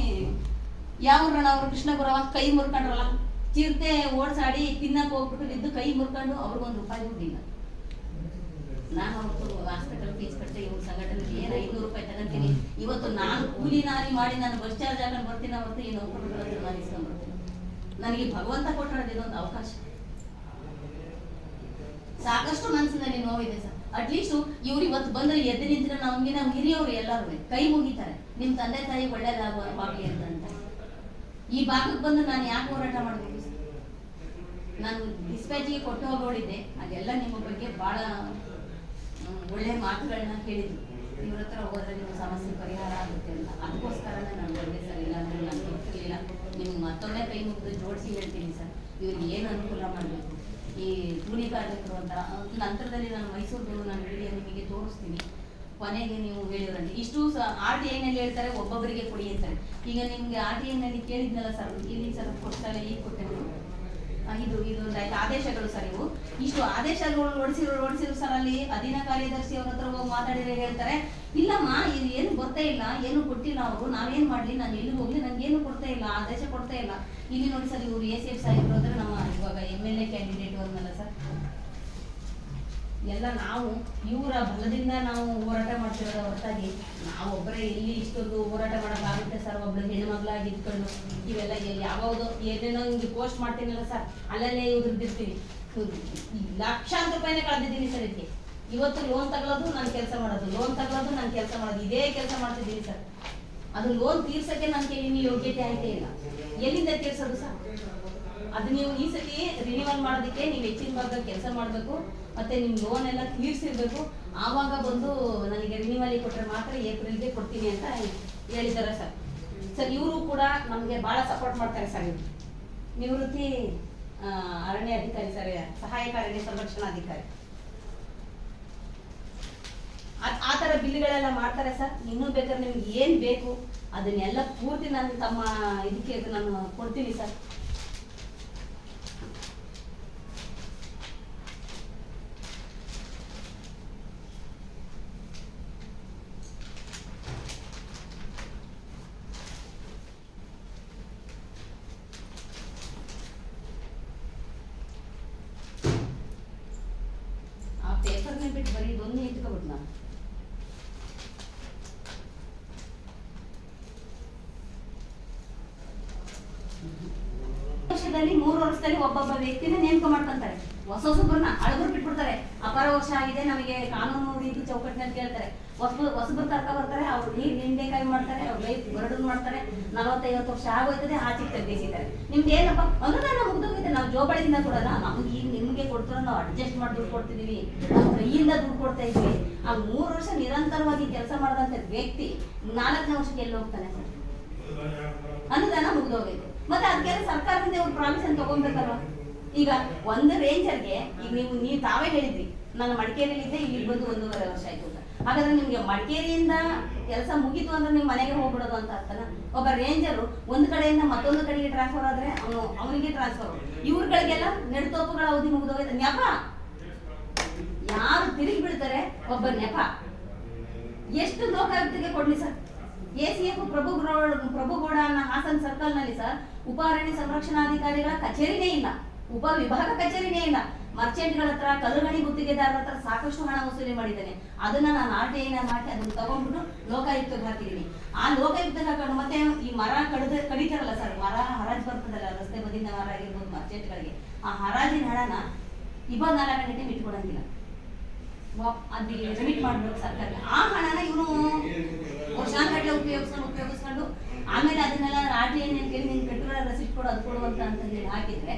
ಯಾವ ಅವರು ಕೃಷ್ಣ ಗುರವ ಕೈ ಮುರ್ಕೊಂಡ್ರಲ್ಲ, ಚಿರತೆ ಓಡ್ಸಾಡಿ ತಿನ್ನಕ್ ಹೋಗ್ಬಿಟ್ಟು ಬಿದ್ದು ಕೈ ಮುರ್ಕೊಂಡು ಅವ್ರಿಗೊಂದು ರೂಪಾಯಿ ದುಡ್ಡಿಲ್ಲ. ನಾನು ಅವ್ರು ಹಾಸ್ಪಿಟಲ್ ಫೀಸ್ ಕಟ್ಟೆ ಇವ್ರ ಸಂಘಟನೆಗೆ ಏನು 500 ರೂಪಾಯಿ ತಗೊಂತೀನಿ. ಇವತ್ತು ನಾನು ಕೂಲಿ ನಾರಿ ಮಾಡಿ ನಾನು ಬಸ್ ಚಾರ್ಜ್ ಹಾಕೊಂಡು ಬರ್ತೀನಿ, ಹೊರತು ಈ ನೌಕರರು ನಾನು ಇಸ್ಕೊಂಡ್ ಬರ್ತೀನಿ. ನನಗೆ ಭಗವಂತ ಕೊಟ್ಟಿರೋದು ಇದೊಂದು ಅವಕಾಶ. ಸಾಕಷ್ಟು ಮನಸ್ಸಿನಲ್ಲಿ ನೋವಿದೆ ಸರ್. ಅಟ್ಲೀಸ್ಟ್ ಇವ್ರು ಇವತ್ತು ಬಂದ್ರೆ ಎದ್ದು ನಿಂತಿದ್ರೆ ನಮ್ಗೆ ನಾವು ಹಿರಿಯವರು ಎಲ್ಲರೂ ಕೈ ಮುಗಿತಾರೆ, ನಿಮ್ ತಂದೆ ತಾಯಿ ಒಳ್ಳೇದಾಗುವ ಬಾಗಿ ಅಂತ. ಈ ಭಾಗಕ್ಕೆ ಬಂದು ನಾನು ಯಾಕೆ ಹೋರಾಟ ಮಾಡಬೇಕು ಸರ್? ನಾನು ಡಿಸ್ಪ್ಯಾಚಿಗೆ ಕೊಟ್ಟು ಹೋಗೋಳಿದ್ದೆ, ಅದೆಲ್ಲ ನಿಮ್ಮ ಬಗ್ಗೆ ಬಹಳ ಒಳ್ಳೆ ಮಾತುಗಳನ್ನ ಕೇಳಿದ್ರು. ಇವ್ರ ಹತ್ರ ಹೋದ್ರೆ ನಿಮ್ಮ ಸಮಸ್ಯೆ ಪರಿಹಾರ ಆಗುತ್ತೆ ಅಂತ. ಅದಕ್ಕೋಸ್ಕರನೇ ನಾನು ಬಂದೆ ಸರ್. ಇಲ್ಲ ಅಂದ್ರೆ ನಾನು ಗೊತ್ತಿರಲಿಲ್ಲ. ನಿಮ್ಗೆ ಮತ್ತೊಮ್ಮೆ ಕೈ ಮುಗಿದು ಜೋಡಿಸಿ ಹೇಳ್ತೀನಿ ಸರ್, ಇವ್ರಿಗೆ ಏನು ಅನುಕೂಲ ಮಾಡಬೇಕು. ಈ ಕೂಲಿ ಕಾರ್ಮಿಕರು ಅಂತ ನಂತರದಲ್ಲಿ ನಾನು ಮೈಸೂರು ನಾನು ವಿಡಿಯೋ ನಿಮಗೆ ತೋರಿಸ್ತೀನಿ. ಕೊನೆಗೆ ನೀವು ಹೇಳಿದ್ರಂತೆ ಇಷ್ಟು RTI ನಲ್ಲಿ ಹೇಳ್ತಾರೆ ಒಬ್ಬೊಬ್ಬರಿಗೆ ಕೊಡಿ ಅಂತಾರೆ. ಈಗ ನಿಮ್ಗೆ RTI ನಲ್ಲಿ ಕೇಳಿದ್ನಲ್ಲ ಸರ್, ಇಲ್ಲಿ ಸರ್ ಕೊಡ್ತಾರೆ, ಈಗ ಕೊಟ್ಟೆ ಇದು ಒಂದು ಆಯ್ತು ಆದೇಶಗಳು ಸರ್. ಇವು ಇಷ್ಟು ಆದೇಶಗಳು ಹೊಡಿಸಿರು ಸರ್. ಅಲ್ಲಿ ಅಧೀನ ಕಾರ್ಯದರ್ಶಿ ಅವ್ರ ಹತ್ರ ಹೋಗಿ ಮಾತಾಡಿದ್ರೆ ಹೇಳ್ತಾರೆ, ಇಲ್ಲಮ್ಮ ಇದು ಏನು ಬರ್ತಾ ಇಲ್ಲ, ಏನು ಕೊಟ್ಟಿಲ್ಲ ಅವರು, ನಾವೇನ್ ಮಾಡ್ಲಿ, ನಾನು ಎಲ್ಲಿ ಹೋಗ್ಲಿ, ನನ್ಗೆ ಏನು ಕೊಡ್ತಾ ಇಲ್ಲ, ಆದೇಶ ಕೊಡ್ತಾ ಇಲ್ಲ. ಇಲ್ಲಿ ನೋಡಿ ಸರ್, ಇವರು ACF ಸಾಹೇಬ್ರು ಅಂದ್ರೆ ನಮ್ಮ ಇವಾಗ MLA ಕ್ಯಾಂಡಿಡೇಟ್ ಅವ್ರನ್ನಲ್ಲ ಸರ್, ಎಲ್ಲ ನಾವು ಇವರ ಬಲದಿಂದ ನಾವು ಹೋರಾಟ ಮಾಡ್ತಿರೋದ ಹೊರತಾಗಿ ನಾವೊಬ್ಬರೇ ಎಲ್ಲಿ ಇಷ್ಟೊಂದು ಹೋರಾಟ ಮಾಡೋಕ್ಕಾಗುತ್ತೆ ಸರ್? ಒಬ್ಬಳು ಹೆಣ್ಮಗಳಾಗಿ ಇದ್ಕೊಂಡು ಇವೆಲ್ಲ ಯಾವ್ದು ಏನೇನೋ ಹಿಂಗೆ ಪೋಸ್ಟ್ ಮಾಡ್ತೀನಲ್ಲ ಸರ್, ಅಲ್ಲಲ್ಲೇ ಇದ್ರದ್ದಿರ್ತೀವಿ. ಲಕ್ಷಾಂತರ ರೂಪಾಯಿನೇ ಕಳೆದಿದ್ದೀನಿ ಸರ್ ಇದಕ್ಕೆ. ಇವತ್ತು ಲೋನ್ ತಗೊಳ್ಳೋದು ನಾನು ಕೆಲಸ ಮಾಡೋದು, ಲೋನ್ ತಗೊಳ್ಳೋದು ನಾನು ಕೆಲಸ ಮಾಡೋದು, ಇದೇ ಕೆಲಸ ಮಾಡ್ತಿದ್ದೀನಿ ಸರ್. ಅದು ಲೋನ್ ತೀರ್ಸಕ್ಕೆ ನನಗೆ ಇನ್ನು ಯೋಗ್ಯತೆ ಆಯ್ತೇ ಇಲ್ಲ. ಎಲ್ಲಿಂದ ತೀರ್ಸೋದು ಸರ್? ಅದು ನೀವು ಈ ಸತಿ ರಿನಿವಲ್ ಮಾಡೋದಕ್ಕೆ ನೀವು ಹೆಚ್ಚಿನ ಭಾಗ ಕೆಲಸ ಮಾಡಬೇಕು, ಮತ್ತೆ ನಿಮ್ಮ ಲೋನ್ ಎಲ್ಲ ತೀರ್ಸಿರ್ಬೇಕು. ಆವಾಗ ಬಂದು ನನಗೆ ರಿನಿವಲ್ ಕೊಟ್ಟರೆ ಮಾತ್ರ ಏಪ್ರಿಲ್ಗೆ ಕೊಡ್ತೀನಿ ಅಂತ ಹೇಳಿದ್ದಾರೆ ಸರ್. ಸರ್ ಇವರು ಕೂಡ ನಮಗೆ ಭಾಳ ಸಪೋರ್ಟ್ ಮಾಡ್ತಾರೆ ಸರ್. ಇವರು ನಿವೃತ್ತಿ ಅರಣ್ಯ ಅಧಿಕಾರಿ ಸರ್, ಸಹಾಯಕ ಅರಣ್ಯ ಸಂರಕ್ಷಣಾಧಿಕಾರಿ. ಆ ಥರ ಬಿಲ್ಗಳೆಲ್ಲ ಮಾಡ್ತಾರೆ ಸರ್. ಇನ್ನೂ ಬೇಕಾದ್ರೆ ನಿಮ್ಗೆ ಏನು ಬೇಕು ಅದನ್ನೆಲ್ಲ ಪೂರ್ತಿ ನಾನು ತಮ್ಮ ಇದಕ್ಕೆ ನಾನು ಕೊಡ್ತೀನಿ ಸರ್. ಪೇಪರ್ನೇ ಬಿಟ್ಟು ಬರೀ ಇದೊಂದೇ ಇಟ್ಕೊಬಿಟ್ಟು ನಾನು ವರ್ಷದಲ್ಲಿ 3 ವರ್ಷದಲ್ಲಿ ಒಬ್ಬೊಬ್ಬ ವ್ಯಕ್ತಿನ ನೇಮಕ ಮಾಡ್ಕೊಂತಾರೆ. ಹೊಸೊಬ್ಬರನ್ನ ಹಳಬರು ಬಿಟ್ಬಿಡ್ತಾರೆ. ಅಪಾರ ವರ್ಷ ಆಗಿದೆ ನಮಗೆ ಕಾನೂನು ರೀತಿ ಚೌಕಟ್ಟಿನಲ್ಲಿ ಕೇಳ್ತಾರೆ. ಹೊಸಬರು ಕರ್ಕ ಬರ್ತಾರೆ, ಅವ್ರು ನೀರು ನಿಂಡೆಕಾಯಿ ಮಾಡ್ತಾರೆ, ಅವ್ರು ಲೈಫ್ ಬರ್ಡನ್ ಮಾಡ್ತಾರೆ. 40-50 ವರ್ಷ ಆಗೋಯ್ತದೆ, ಆಚೆಗೆ ತೆಗೆಸಿದ್ದಾರೆ. ನಿಮ್ಗೆ ಏನಪ್ಪ ಅನುದಾನ ಮುಗ್ದೋಗಿದೆ, ನಾವು ಜೋಬಳಿಯಿಂದ ಕೊಡೋಣ, ನಮ್ಗೆ ಈಗ ನಿಮ್ಗೆ ಕೊಡ್ತಾರ, ನಾವು ಅಡ್ಜಸ್ಟ್ ಮಾಡಿ ದುಡ್ಡು ಕೊಡ್ತಿದೀವಿ, ನಾವು ಕೈಯಿಂದ ದುಡ್ಡು ಕೊಡ್ತಾ ಇದ್ವಿ. ಆ 3 ವರ್ಷ ನಿರಂತರವಾಗಿ ಕೆಲಸ ಮಾಡಿದಂತ ವ್ಯಕ್ತಿ 4ನೇ ವರ್ಷಕ್ಕೆ ಎಲ್ಲಿ ಹೋಗ್ತಾನೆ ಸರ್? ಅನುದಾನ ಮುಗ್ದೋಗೈತೆ. ಮತ್ತೆ ಅದಕ್ಕೆಲ್ಲ ಸರ್ಕಾರದಿಂದ ಇವ್ರು ಪ್ರಾಮಿಷನ್ ತಗೊಬೇಕಲ್ವ? ಈಗ ಒಂದು ರೇಂಜರ್ಗೆ ಈಗ ನೀವು ತಾವೇ ಹೇಳಿದ್ರಿ, ನಾನು ಮಡಿಕೇರಿಯಲ್ಲಿದ್ದೆ, ಇಲ್ಲಿಗೆ ಬಂದು 1.5 ವರ್ಷ ಆಯ್ತು ಅಂತ. ಹಾಗಾದ್ರೆ ನಿಮ್ಗೆ ಮಡಿಕೇರಿಯಿಂದ ಕೆಲಸ ಮುಗೀತು ಅಂದ್ರೆ ನಿಮ್ ಮನೆಗೆ ಹೋಗ್ಬಿಡೋದು ಅಂತ ಅರ್ಥನ? ಒಬ್ಬ ರೇಂಜರು ಒಂದು ಕಡೆಯಿಂದ ಮತ್ತೊಂದು ಕಡೆಗೆ ಟ್ರಾನ್ಸ್ಫರ್ ಆದ್ರೆ ಅವನಿಗೆ ಟ್ರಾನ್ಸ್ಫರ್. ಇವ್ರಗಳಿಗೆಲ್ಲ ನೆಡತೋಪುಗಳ ಅವಧಿ ಮುಗಿದೋಗೈತೆ. ನೆಪ ಯಾರು ತಿರುಗಿ ಬಿಡ್ತಾರೆ? ಒಬ್ಬ ನೆಪ. ಎಷ್ಟು ಲೋಕಾಯುಕ್ತಿಗೆ ಕೊಡ್ಲಿ ಸರ್? ACF ಪ್ರಭುಗೌಡ ಅನ್ನೋ ಹಾಸನ್ ಸರ್ಕಲ್ ನಲ್ಲಿ ಸರ್ ಉಪ ಅರಣ್ಯ ಸಂರಕ್ಷಣಾಧಿಕಾರಿಗಳ ಕಚೇರಿನೇ ಇಲ್ಲ, ಉಪ ವಿಭಾಗ ಕಚೇರಿನೇ ಇಲ್ಲ. ಮರ್ಚೆಂಟ್ಗಳ ಹತ್ರ, ಕಲ್ಲುಗಣಿ ಗುತ್ತಿಗೆದಾರರ ಹತ್ರ ಸಾಕಷ್ಟು ಹಣ ವಸೂಲಿ ಮಾಡಿದ್ದೇನೆ. ಅದನ್ನ ನಾನು RTI ಹಾಕಿ ಅದನ್ನ ತಗೊಂಡ್ಬಿಟ್ಟು ಲೋಕಾಯುಕ್ತಕ್ಕೆ ಹಾಕಿದ್ದೀನಿ. ಆ ಲೋಕಾಯುಕ್ತಕ್ಕೆ ಹಾಕೊಂಡು ಮತ್ತೆ ಈ ಮರ ಕಡಿತಾರಲ್ಲ ಸರ್, ಮರ ಹರಾಜು ಬರ್ತದಲ್ಲ, ರಸ್ತೆ ಬದಿಯಿಂದ ಮರ ಆಗಿರ್ಬೋದು ಮರ್ಚೆಂಟ್ಗಳಿಗೆ, ಆ ಹರಾಜಿನ ಹಣನ 24 ಗಂಟೆ ಬಿಟ್ಕೊಡಂಗಿಲ್ಲ, ಅದು ರೆಮಿಟ್ ಮಾಡ್ಬೇಕು ಸರ್ಕಾರಕ್ಕೆ. ಆ ಹಣನ ಇವನು ವರ್ಷಾಂಗಟ್ಟಲೆ ಉಪಯೋಗಿಸ್ಕೊಂಡು ಆಮೇಲೆ ಅದನ್ನೆಲ್ಲ RTI ಕೇಳಿ ನಿನ್ ಕಟ್ಟಡ ರಸೀಟ್ ಕೊಡು, ಅದು ಕೊಡುವಂತ ಅಂತ ಹೇಳಿ ಹಾಕಿದ್ರೆ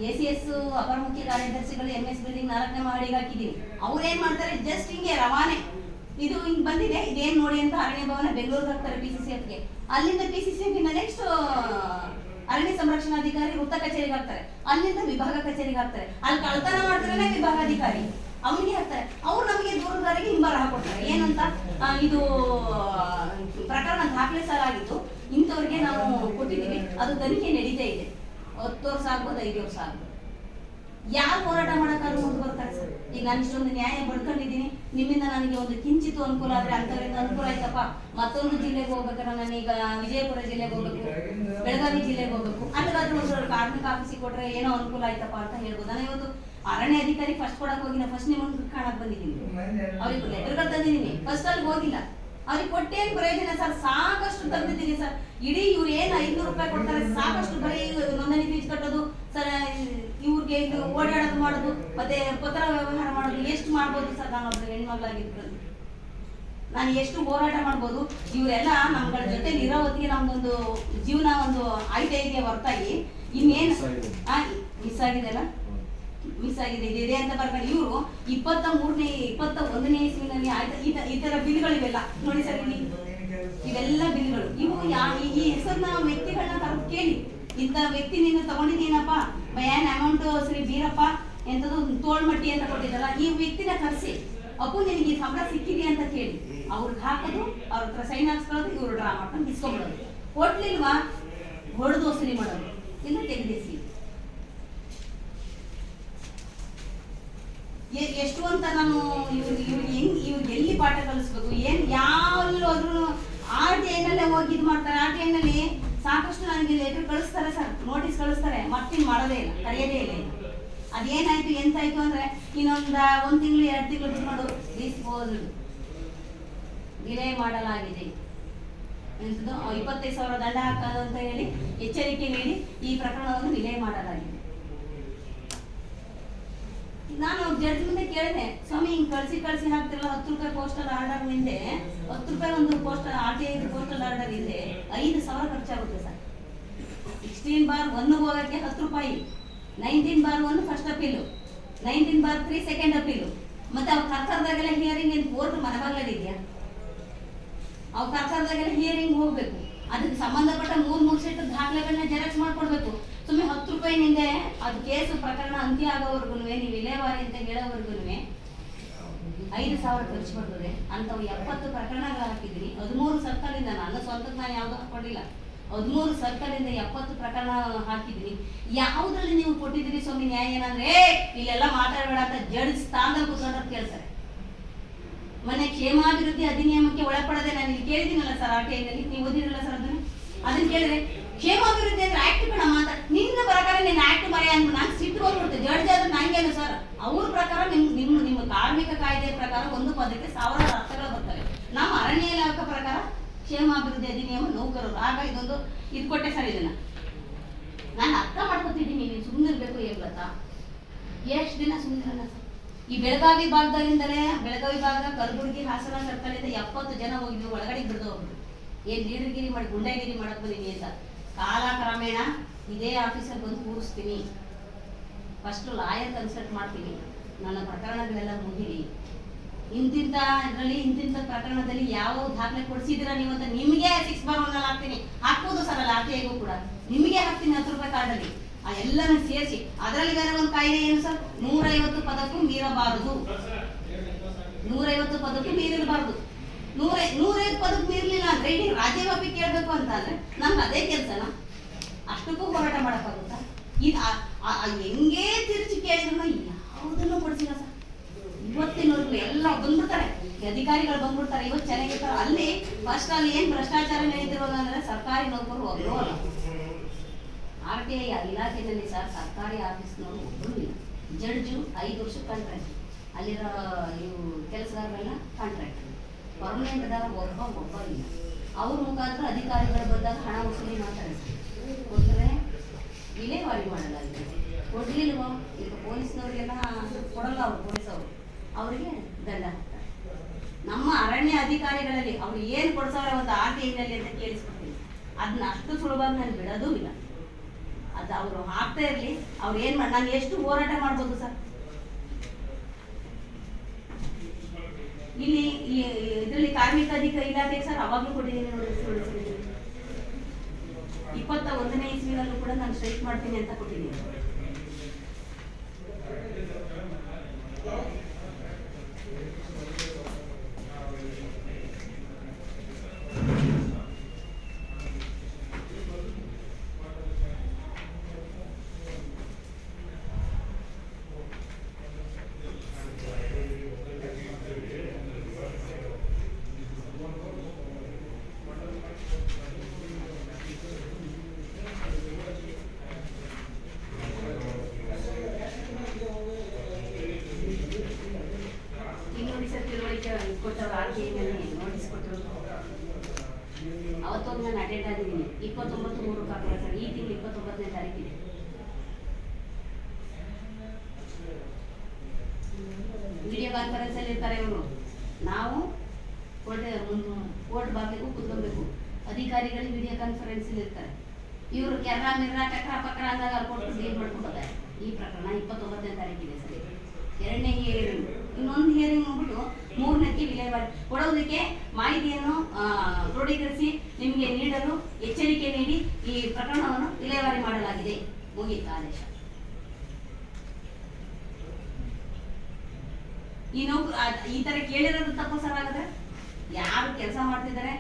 ACS ಅಪರ ಮುಖ್ಯ ಕಾರ್ಯದರ್ಶಿಗಳು MS ಬಿಲ್ಡಿಂಗ್ 4ನೇ ಮಹಡಿಗೆ ಹಾಕಿದೀವಿ. ಅವ್ರು ಏನ್ ಮಾಡ್ತಾರೆ? ಜಸ್ಟ್ ಹಿಂಗೆ ರವಾನೆ, ಇದು ಹಿಂಗ್ ಬಂದಿದೆ, ಇದೇನ್ ನೋಡಿ ಅಂತ ಅರಣ್ಯ ಭವನ ಬೆಂಗಳೂರಿಗೆ ಹಾಕ್ತಾರೆ PCCFಗೆ. ಅಲ್ಲಿಂದ PCCF ನೆಕ್ಸ್ಟ್ ಅರಣ್ಯ ಸಂರಕ್ಷಣಾಧಿಕಾರಿ ವೃತ್ತ ಕಚೇರಿಗೆ ಹಾಕ್ತಾರೆ, ಅಲ್ಲಿಂದ ವಿಭಾಗ ಕಚೇರಿಗೆ ಹಾಕ್ತಾರೆ. ಅಲ್ಲಿ ಕಳ್ತನ ಮಾಡ್ತಾರೆ ವಿಭಾಗಾಧಿಕಾರಿ, ಅವನಿಗೆ ಹಾಕ್ತಾರೆ. ಅವ್ರು ನಮಗೆ ದೂರದಾರಿಗೆ ಹಿಂಬರ ಹಾಕೊಡ್ತಾರೆ. ಏನಂತ? ಇದು ಪ್ರಕರಣ ದಾಖಲೆ ಸಲಾಗಿತ್ತು, ಇಂಥವ್ರಿಗೆ ನಾವು ಕೊಟ್ಟಿದ್ದೀವಿ, ಅದು ತನಿಖೆ ನಡೀತಾ ಇದೆ. 10 ವರ್ಷ ಆಗ್ಬೋದು, 5 ವರ್ಷ ಆಗ್ಬೋದು. ಯಾರು ಹೋರಾಟ ಮಾಡೋಕ್ಕಾದ್ರೂ ಮುಂದೆ ಬರ್ತಾರೆ ಸರ್? ಈಗ ನಾನು ಇಷ್ಟೊಂದು ನ್ಯಾಯ ಬಡ್ಕೊಂಡಿದ್ದೀನಿ, ನಿಮ್ಮಿಂದ ನನಗೆ ಒಂದು ಕಿಂಚಿತ್ತು ಅನುಕೂಲ ಆದ್ರೆ ಅಂಥವ್ರಿಂದ ಅನುಕೂಲ ಆಯ್ತಪ್ಪ. ಮತ್ತೊಂದು ಜಿಲ್ಲೆಗೆ ಹೋಗ್ಬೇಕಾದ್ರೆ ನಾನೀಗ ವಿಜಯಪುರ ಜಿಲ್ಲೆಗೆ ಹೋಗ್ಬೇಕು, ಬೆಳಗಾವಿ ಜಿಲ್ಲೆಗೆ ಹೋಗ್ಬೇಕು, ಅಲ್ಲಿಗಾದ್ರೂ ಒಂದು ಕಾರ್ಮಿಕ ಆಫೀಸಿಗೆ ಕೊಟ್ರೆ ಏನೋ ಅನುಕೂಲ ಆಯ್ತಪ್ಪ ಅಂತ ಹೇಳ್ಬೋದು. ನಾನು ಇವತ್ತು ಅರಣ್ಯ ಅಧಿಕಾರಿ ಫಸ್ಟ್ ಕೊಡಕ್ ಹೋಗಿಲ್ಲ, ಫಸ್ಟ್ ನಿಮ್ಮನ್ನು ಕಾಣಕ್ ಬಂದಿದ್ದೀನಿ, ಅವ್ರಿಗೆ ಲೆಟರ್ಗಳು ತಂದಿದ್ದೀನಿ, ಫಸ್ಟ್ ಅಲ್ಲಿ ಹೋಗಿಲ್ಲ. ಅವ್ರಿಗೆ ಕೊಟ್ಟೇನು ಪ್ರಯೋಜನ ಸರ್? ಸಾಕಷ್ಟು ತಂದಿದ್ದೀನಿ ಸರ್. ಇಡೀ ಇವ್ರು ಏನು 500 ರೂಪಾಯಿ ಕೊಡ್ತಾರೆ, ಸಾಕಷ್ಟು ಬರೀ ನೋಂದಣಿ ಫೀಸ್ ಕಟ್ಟೋದು ಸರ್, ಇವ್ರಿಗೆ ಇದು ಓಡಾಡೋದು ಮಾಡೋದು, ಮತ್ತೆ ಪತ್ರ ವ್ಯವಹಾರ ಮಾಡೋದು, ಎಷ್ಟು ಮಾಡ್ಬೋದು ಸರ್? ನಾನು ಒಬ್ಬರು ಹೆಣ್ಮಗಳಾಗಿದ್ದು ನಾನು ಎಷ್ಟು ಹೋರಾಟ ಮಾಡ್ಬೋದು? ಇವರೆಲ್ಲ ನಮ್ಗಳ ಜೊತೆ ಇರೋ ಹೊತ್ತಿಗೆ ನಮ್ದೊಂದು ಜೀವನ ಒಂದು ಆಯ್ತಾ ಇದೆಯಾ ಹೊರತಾಗಿ ಇನ್ನೇನು ಮಿಸ್ ಆಗಿದೆಲ್ಲ ಮಿಸ್ ಆಗಿದೆ ಇದೆ ಅಂತ ಬರ್ಕೊಂಡು ಇವರು 21ನೇ ಇಸ್ವಿನಲ್ಲಿ ಆಯ್ತಾ ಈ ತರ ಬಿಲ್ಗಳಿವೆಲ್ಲ ನೋಡಿ ಸರ್. ಇವೆಲ್ಲ ಬಿಲ್ಗಳು ಇವು ಈ ಹೆಸರನ್ನ ವ್ಯಕ್ತಿಗಳನ್ನ ಕರೆದು ಕೇಳಿ, ಇಂಥ ವ್ಯಕ್ತಿ ನೀನು ತಗೊಂಡಿದ್ದೀನಪ್ಪ, ಏನ್ ಅಮೌಂಟ್ ಶ್ರೀ ಬೀರಪ್ಪ ಎಂತದ್ದು ತೋಳ್ಮಟ್ಟಿ ಅಂತ ಕೊಟ್ಟಿದ್ದಲ್ಲ, ಈ ವ್ಯಕ್ತಿನ ಕರೆಸಿ ಅಪ್ಪು ನಿನಗೆ ಈ ಸಂಬಳ ಸಿಕ್ಕಿದೆ ಅಂತ ಕೇಳಿ ಅವ್ರಿಗೆ ಹಾಕೋದು, ಅವ್ರ ಹತ್ರ ಸೈನ್ ಹಾಕ್ಸ್ಕೊಳ್ಳೋದು, ಇವ್ರು ಡ್ರಾ ಮಾಡ್ಕೊಂಡು ಇಸ್ಕೊಂಡ್ಬಿಡೋದು. ಕೊಡ್ಲಿಲ್ವಾ ಹೊಡೆದು ವಸೂಲಿ ಮಾಡೋದು, ಇಲ್ಲ ತೆಗೆದಿಸಿ. ಎಷ್ಟು ಅಂತ ನಾನು ಇವ್ರಿಗೆ ಎಲ್ಲಿ ಪಾಠ ಕಲಿಸ್ಬೇಕು, ಏನು ಯಾವಲ್ಲೋದ್ರೂ ಆರ್ ಟಿ ಐನಲ್ಲೇ ಹೋಗಿ ಇದು ಮಾಡ್ತಾರೆ. ಆರ್ ಟಿ ಐನಲ್ಲಿ ಸಾಕಷ್ಟು ನನಗೆ ಲೆಟರ್ ಕಳಿಸ್ತಾರೆ ಸರ್, ನೋಟಿಸ್ ಕಳಿಸ್ತಾರೆ, ಮತ್ತಿನ್ನು ಮಾಡೋದೇ ಇಲ್ಲ, ಕರೆಯೋದೇ ಇಲ್ಲ. ಅದೇನಾಯ್ತು ಎಂತಾಯ್ತು ಅಂದ್ರೆ ಇನ್ನೊಂದು 1 ತಿಂಗಳು 2 ತಿಂಗಳು ಬಿಟ್ಕೊಂಡು ಡಿಸ್ಪೋಸ್ಡ್ ಡಿಲೇ ಮಾಡಲಾಗಿದೆ, 25,000 ದಂಡ ಹಾಕೋದು ಅಂತ ಹೇಳಿ ಎಚ್ಚರಿಕೆ ನೀಡಿ ಈ ಪ್ರಕರಣವನ್ನು ಡಿಲೇ ಮಾಡಲಾಗಿದೆ. ನಾನು ಜಡ್ಜ್ ಮುಂದೆ ಕೇಳಿದೆ, ಸ್ವಾಮಿ ಹಿಂಗೆ ಕಳಿಸಿ ಹಾಕ್ತಿರಲ್ಲ, 10 ರೂಪಾಯಿ ಪೋಸ್ಟಲ್ ಆರ್ಡರ್ ಹಿಂದೆ 10 ರೂಪಾಯಿ ಒಂದು ಪೋಸ್ಟಲ್ RTI ಪೋಸ್ಟಲ್ ಆರ್ಡರ್ ಹಿಂದೆ 5,000 ಖರ್ಚಾಗುತ್ತೆ ಸರ್. 16/1 ಹೋಗೋಕ್ಕೆ 10 ರೂಪಾಯಿ, 19/1 ಫಸ್ಟ್ ಅಪೀಲು, 19/3 ಸೆಕೆಂಡ್ ಅಪೀಲು. ಮತ್ತೆ ಅವ್ರು ಕರ್ಕರ್ದಾಗೆಲ್ಲ ಹಿಯರಿಂಗ್ ಏನು ಕೋರ್ಟ್ ಮನಬಾಗ್ಲಲ್ಲಿದೆಯಾ? ಅವ್ರು ಕರ್ಕರ್ದಾಗೆಲ್ಲ ಹಿಯರಿಂಗ್ ಹೋಗ್ಬೇಕು, ಅದಕ್ಕೆ ಸಂಬಂಧಪಟ್ಟ 3 ಸೆಟ್ ದಾಖಲೆಗಳನ್ನ ಜೆರಾಕ್ಸ್ ಮಾಡ್ಕೊಡ್ಬೇಕು. ಸುಮ್ಮನೆ 10 ರೂಪಾಯಿನಿಂದ ಅದು ಕೇಸು ಪ್ರಕರಣ ಅಂತ್ಯ ಆಗೋವರೆಗೂ ನೀವು ವಿಲೇವಾರಿ ಅಂತ ಹೇಳೋವರೆಗೂ 5,000 ಖರ್ಚು ಬರ್ತದೆ. ಅಂಥವು 70 ಪ್ರಕರಣಗಳು ಹಾಕಿದ್ದೀನಿ. 13 ಸರ್ಕಲಿಂದ, ನನ್ನ ಸ್ವಂತಕ್ಕೆ ನಾನು ಯಾವುದೂ ಹಾಕೊಂಡಿಲ್ಲ, 13 ಸರ್ಕಲಿಂದ 70 ಪ್ರಕರಣ ಹಾಕಿದ್ದೀನಿ. ಯಾವುದ್ರಲ್ಲಿ ನೀವು ಕೊಟ್ಟಿದ್ದೀರಿ ಸ್ವಾಮಿ ನ್ಯಾಯ? ಏನಂದ್ರೆ ಇಲ್ಲೆಲ್ಲ ಮಾತಾಡಬೇಡ ಅಂತ ಜಡ್ಜ್ ಸ್ಥಾನದಲ್ಲಿ ಕೂತ್ಕೊಂಡ್ರೆ ಕೇಳ್ತಾರೆ. ಮೊನ್ನೆ ಕ್ಷೇಮಾಭಿವೃದ್ಧಿ ಅಧಿನಿಯಮಕ್ಕೆ ಒಳಪಡದೆ ನಾನು ಇಲ್ಲಿ ಕೇಳಿದ್ದೀನಲ್ಲ ಸರ್, RTIನಲ್ಲಿ ನೀವು ಓದಿರಲ್ಲ ಸರ್ ಅದನ್ನ ಕೇಳಿದ್ರೆ ಕ್ಷೇಮಾಭಿವೃದ್ಧಿ ಅಂದ್ರೆ ಆಕ್ಟ್ ಕಣಮ್ಮ ಅಂತ, ನಿನ್ನ ಪ್ರಕಾರ ನೀನು ಆಕ್ಟ್ ಮರೆ ಅಂದ್ಬಿಟ್ಟು ನಾನು ಸಿಟ್ಟು ಹೋಗ್ಬಿಡ್ತೆ. ಜಡ್ಜ್ ಆದ್ರೆ ನಂಗೇನು ಸರ್, ಅವ್ರ ಪ್ರಕಾರ ನಿಮ್ಮ ಕಾರ್ಮಿಕ ಕಾಯ್ದೆ ಪ್ರಕಾರ ಒಂದು ಪದಕ್ಕೆ 1000 ಅರ್ಥಗಳು ಬರ್ತವೆ. ನಮ್ಮ ಅರಣ್ಯ ಇಲಾಖೆ ಪ್ರಕಾರ ಕ್ಷೇಮಾಭಿವೃದ್ಧಿ ಅಧಿನಿಯಮ ನೌಕರರು, ಆಗ ಇದೊಂದು ಇದು ಕೊಟ್ಟೆ ಸರ್. ಇದನ್ನ ನಾನು ಅರ್ಥ ಮಾಡ್ಕೊತಿದ್ದೀನಿ, ನೀವು ಸುಮ್ಮನಿರ್ಬೇಕು ಹೇಗ್ಲತ್ತ, ಎಷ್ಟು ದಿನ ಸುಮ್ಮನಿರಲ್ಲ ಸರ್. ಈ ಬೆಳಗಾವಿ ಭಾಗದಲ್ಲಿಂದಲೇ, ಬೆಳಗಾವಿ ಭಾಗ ಕಲಬುರಗಿ ಹಾಸನ ಸರ್ಕಲಿಂದ 70 ಜನ ಹೋಗಿದ್ವಿ, ಒಳಗಡೆ ಬಿಡ್ದು ಹೋಗ್ಬಿಟ್ಟು ಏನ್ ಲೀಡರ್ಗಿರಿ ಮಾಡಿ ಗುಂಡಾಗಿರಿ ಮಾಡಕ್ ಬಂದೀನಿ ಅಂತ. ಕಾಲಕ್ರಮೇಣ ಇದೇ ಆಫೀಸಲ್ಲಿ ಬಂದು ಕೂರಿಸ್ತೀನಿ, ಫಸ್ಟ್ ಲಾಯರ್ ಕನ್ಸಲ್ಟ್ ಮಾಡ್ತೀನಿ, ನನ್ನ ಪ್ರಕರಣಗಳೆಲ್ಲ ಮುಗಿಲಿ, ಇಂತಿಂತ ಇದರಲ್ಲಿ ಇಂತಿಂತ ಪ್ರಕರಣದಲ್ಲಿ ಯಾವ ದಾಖಲೆ ಕೊಡಿಸಿದಿರ ನೀವು ಅಂತ ನಿಮಗೆ 6/1 ಹಾಕ್ತೀನಿ. ಹಾಕ್ಬೋದು ಸರ್ ಅಲ್ಲಿ RTIಗೂ ಕೂಡ ನಿಮಗೆ ಹಾಕ್ತೀನಿ 10 ರೂಪಾಯಿ ಕಾರ್ಡಲ್ಲಿ. ಆ ಎಲ್ಲನೂ ಸೇರಿಸಿ ಅದರಲ್ಲಿ ಬೇರೆ ಒಂದು ಕಾಯ್ದೆ ಏನು ಸರ್, 150 ಪದಕ್ಕೂ ಮೀರಬಾರದು, 150 ಪದಕ್ಕೂ ಮೀರಿರಬಾರದು. 150 ಪದಕ್ಕೆ ಮೀರಲಿಲ್ಲ ಅಂದ್ರೆ ಇಡೀ ರಾಜ್ಯವ್ಯಾಪಿ ಕೇಳಬೇಕು ಅಂತ ಅಂದ್ರೆ ನಮ್ಗೆ ಅದೇ ಕೆಲಸನ, ಅಷ್ಟಕ್ಕೂ ಹೋರಾಟ ಮಾಡೋಕ್ಕಾಗುತ್ತಾ? ಇದು ಹೆಂಗೇ ತಿರುಚಿ ಕೇಳಿದ್ರು ಯಾವುದನ್ನು ಕೊಡಿಸಿಲ್ಲ ಸರ್. ಇವತ್ತಿನವರೆಗೂ ಎಲ್ಲ ಬಂದ್ಬಿಡ್ತಾರೆ, ಅಧಿಕಾರಿಗಳು ಬಂದ್ಬಿಡ್ತಾರೆ, ಇವತ್ತು ಚೆನ್ನಾಗಿರ್ತಾರೆ. ಅಲ್ಲಿ ಫಸ್ಟ್ ಅಲ್ಲಿ ಏನ್ ಭ್ರಷ್ಟಾಚಾರ ನಡೀತಿರೋದು ಅಂದ್ರೆ ಸರ್ಕಾರಿ ನೌಕರರು ಒಬ್ಬರು ಅಲ್ಲ. RTI ಇಲಾಖೆಯಲ್ಲಿ ಸರ್ ಸರ್ಕಾರಿ ಆಫೀಸ್ನವರು ಒಬ್ಬರು ಇಲ್ಲ. ಜಡ್ಜು 5 ವರ್ಷ ಕಾಂಟ್ರಾಕ್ಟ್, ಅಲ್ಲಿರೋ ಇವು ಕೆಲಸಗಾರರೆಲ್ಲ ಕಾಂಟ್ರಾಕ್ಟ್, ಪರ್ಮನೆಂಟ್ ದಾರ ಒಬ್ಬ ಇಲ್ಲ. ಅವ್ರ ಮುಖಾಂತರ ಅಧಿಕಾರಿಗಳು ಬಂದಾಗ ಹಣ ವಸೂಲಿ ಮಾಡ್ತಾರೆ ಸರ್. ಕೊಟ್ಟರೆ ವಿಲೇವಾರಿ ಮಾಡಲಾಗಿದೆ, ಕೊಡ್ಲಿಲ್ವೋ ಈಗ ಪೊಲೀಸ್ನವ್ರಿಗೆಲ್ಲ ಕೊಡಲ್ಲ, ಅವರು ಪೊಲೀಸವರು ಅವರಿಗೆ ದಂಡ ಹಾಕ್ತಾರೆ. ನಮ್ಮ ಅರಣ್ಯ ಅಧಿಕಾರಿಗಳಲ್ಲಿ ಅವ್ರು ಏನು ಕೊಡ್ಸವ್ರೆ ಒಂದು RTIನಲ್ಲಿ ಅಂತ ಕೇಳಿಸ್ಕೊಡ್ತೀನಿ, ಅದನ್ನ ಅಷ್ಟು ಸುಲಭವಾಗಿ ನಾನು ಬಿಡೋದೂ ಇಲ್ಲ. ಅದು ಅವರು ಹಾಕ್ತಾ ಇರಲಿ, ಅವ್ರು ಏನು ಮಾಡಿ ನಾನು ಎಷ್ಟು ಹೋರಾಟ ಮಾಡ್ಬೋದು ಸರ್. ಇಲ್ಲಿ ಇದರಲ್ಲಿ ಕಾರ್ಮಿಕ ಇಲಾಖೆ ಸರ್ ಅವಾಗಲೂ ಕೊಟ್ಟಿದ್ದೀನಿ ನೋಡಿ, 21ನೇ ಇಸ್ವಿನಲ್ಲೂ ಕೂಡ ನಾನು ಸ್ಟ್ರೈಕ್ ಮಾಡ್ತೀನಿ ಅಂತ ಕೊಟ್ಟಿದ್ದೀನಿ. ನೋಟಿಸ್ ಕೊಟ್ಟರು, ಅವತ್ತೊಂದು ನಾನು ಅಟೆಂಡ್ ಆಗಿದ್ದೀನಿ. 29/3 ಸರ್, ಈ ತಿಂಗಳು 29ನೇ ತಾರೀಕಿದೆ. ವಿಡಿಯೋ ಕಾನ್ಫರೆನ್ಸ್ ಅಲ್ಲಿ ಇರ್ತಾರೆ ಇವರು, ನಾವು ಕೋರ್ಟ್ ಬಾಗಿಲಿಗೂ ಕೂತ್ಕೊಬೇಕು, ಅಧಿಕಾರಿಗಳು ವಿಡಿಯೋ ಕಾನ್ಫರೆನ್ಸ್ ಅಲ್ಲಿ ಇರ್ತಾರೆ. ಇವರು ಕೆರ್ರ ಮಿರ್ರ ಚಕ್ರ ಪಕ್ರ ಅಂದಾಗ ಅಲ್ಲಿ ಕೊಟ್ಟು ಡೀಲ್ ಮಾಡ್ಕೊತಾರೆ. ಈ ಪ್ರಕರಣ 29ನೇ ತಾರೀಕಿದೆ ಸರ್. 2ನೇ ಹಿಯರಿಂಗ್, ಇನ್ನೊಂದು ಹಿಯರಿಂಗ್ ಹೋಗ್ಬಿಟ್ಟು 3ನೇಕ್ಕೆ ವಿಲೇವಾರಿ ಕೊಡೋದಕ್ಕೆ ಮಾಹಿತಿಯನ್ನು ಕ್ರೋಢೀಕರಿಸಿ ನಿಮಗೆ ನೀಡಲು ಎಚ್ಚರಿಕೆ ನೀಡಿ ಈ ಪ್ರಕರಣವನ್ನು ವಿಲೇವಾರಿ ಮಾಡಲಾಗಿದೆ. ಮುಗಿಯಿತು ಆದೇಶ. ಈ ತರ ಕೇಳಿರೋದು ತಪ್ಪು ಸರ್. ಹಾಗಾದ್ರೆ ಯಾರು ಕೆಲಸ ಮಾಡ್ತಿದ್ದಾರೆ,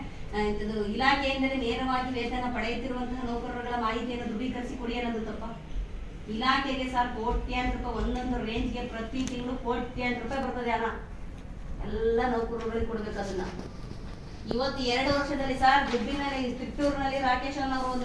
ಇಲಾಖೆಯಿಂದಲೇ ನೇರವಾಗಿ ವೇತನ ಪಡೆಯುತ್ತಿರುವಂತಹ ನೌಕರರುಗಳ ಮಾಹಿತಿಯನ್ನು ದೃಢೀಕರಿಸಿ ಕೊಡಿ ಅನ್ನೋದು ತಪ್ಪ? ಇಲಾಖೆಗೆ ಸರ್ ಕೋಟ್ಯಾಂತರ ರೂಪಾಯಿ ಒಂದೊಂದು ರೇಂಜ್ಗೆ ಪ್ರತಿ ತಿಂಗಳು ಕೋಟ್ಯಾಂತರ ರೂಪಾಯಿ ಬರ್ತದೆ ಹಣ. ಎಲ್ಲ ನೌಕರರುಗಳಿಗೆ ಕೊಡ್ಬೇಕು ಅದನ್ನ. ಇವತ್ತು 2 ವರ್ಷದಲ್ಲಿ ಸರ್ ದುಡ್ಡಿನಲ್ಲಿ ತಿಟ್ಟೂರಿನಲ್ಲಿ ರಾಕೇಶ್ ಅನ್ನೋರು ಒಂದು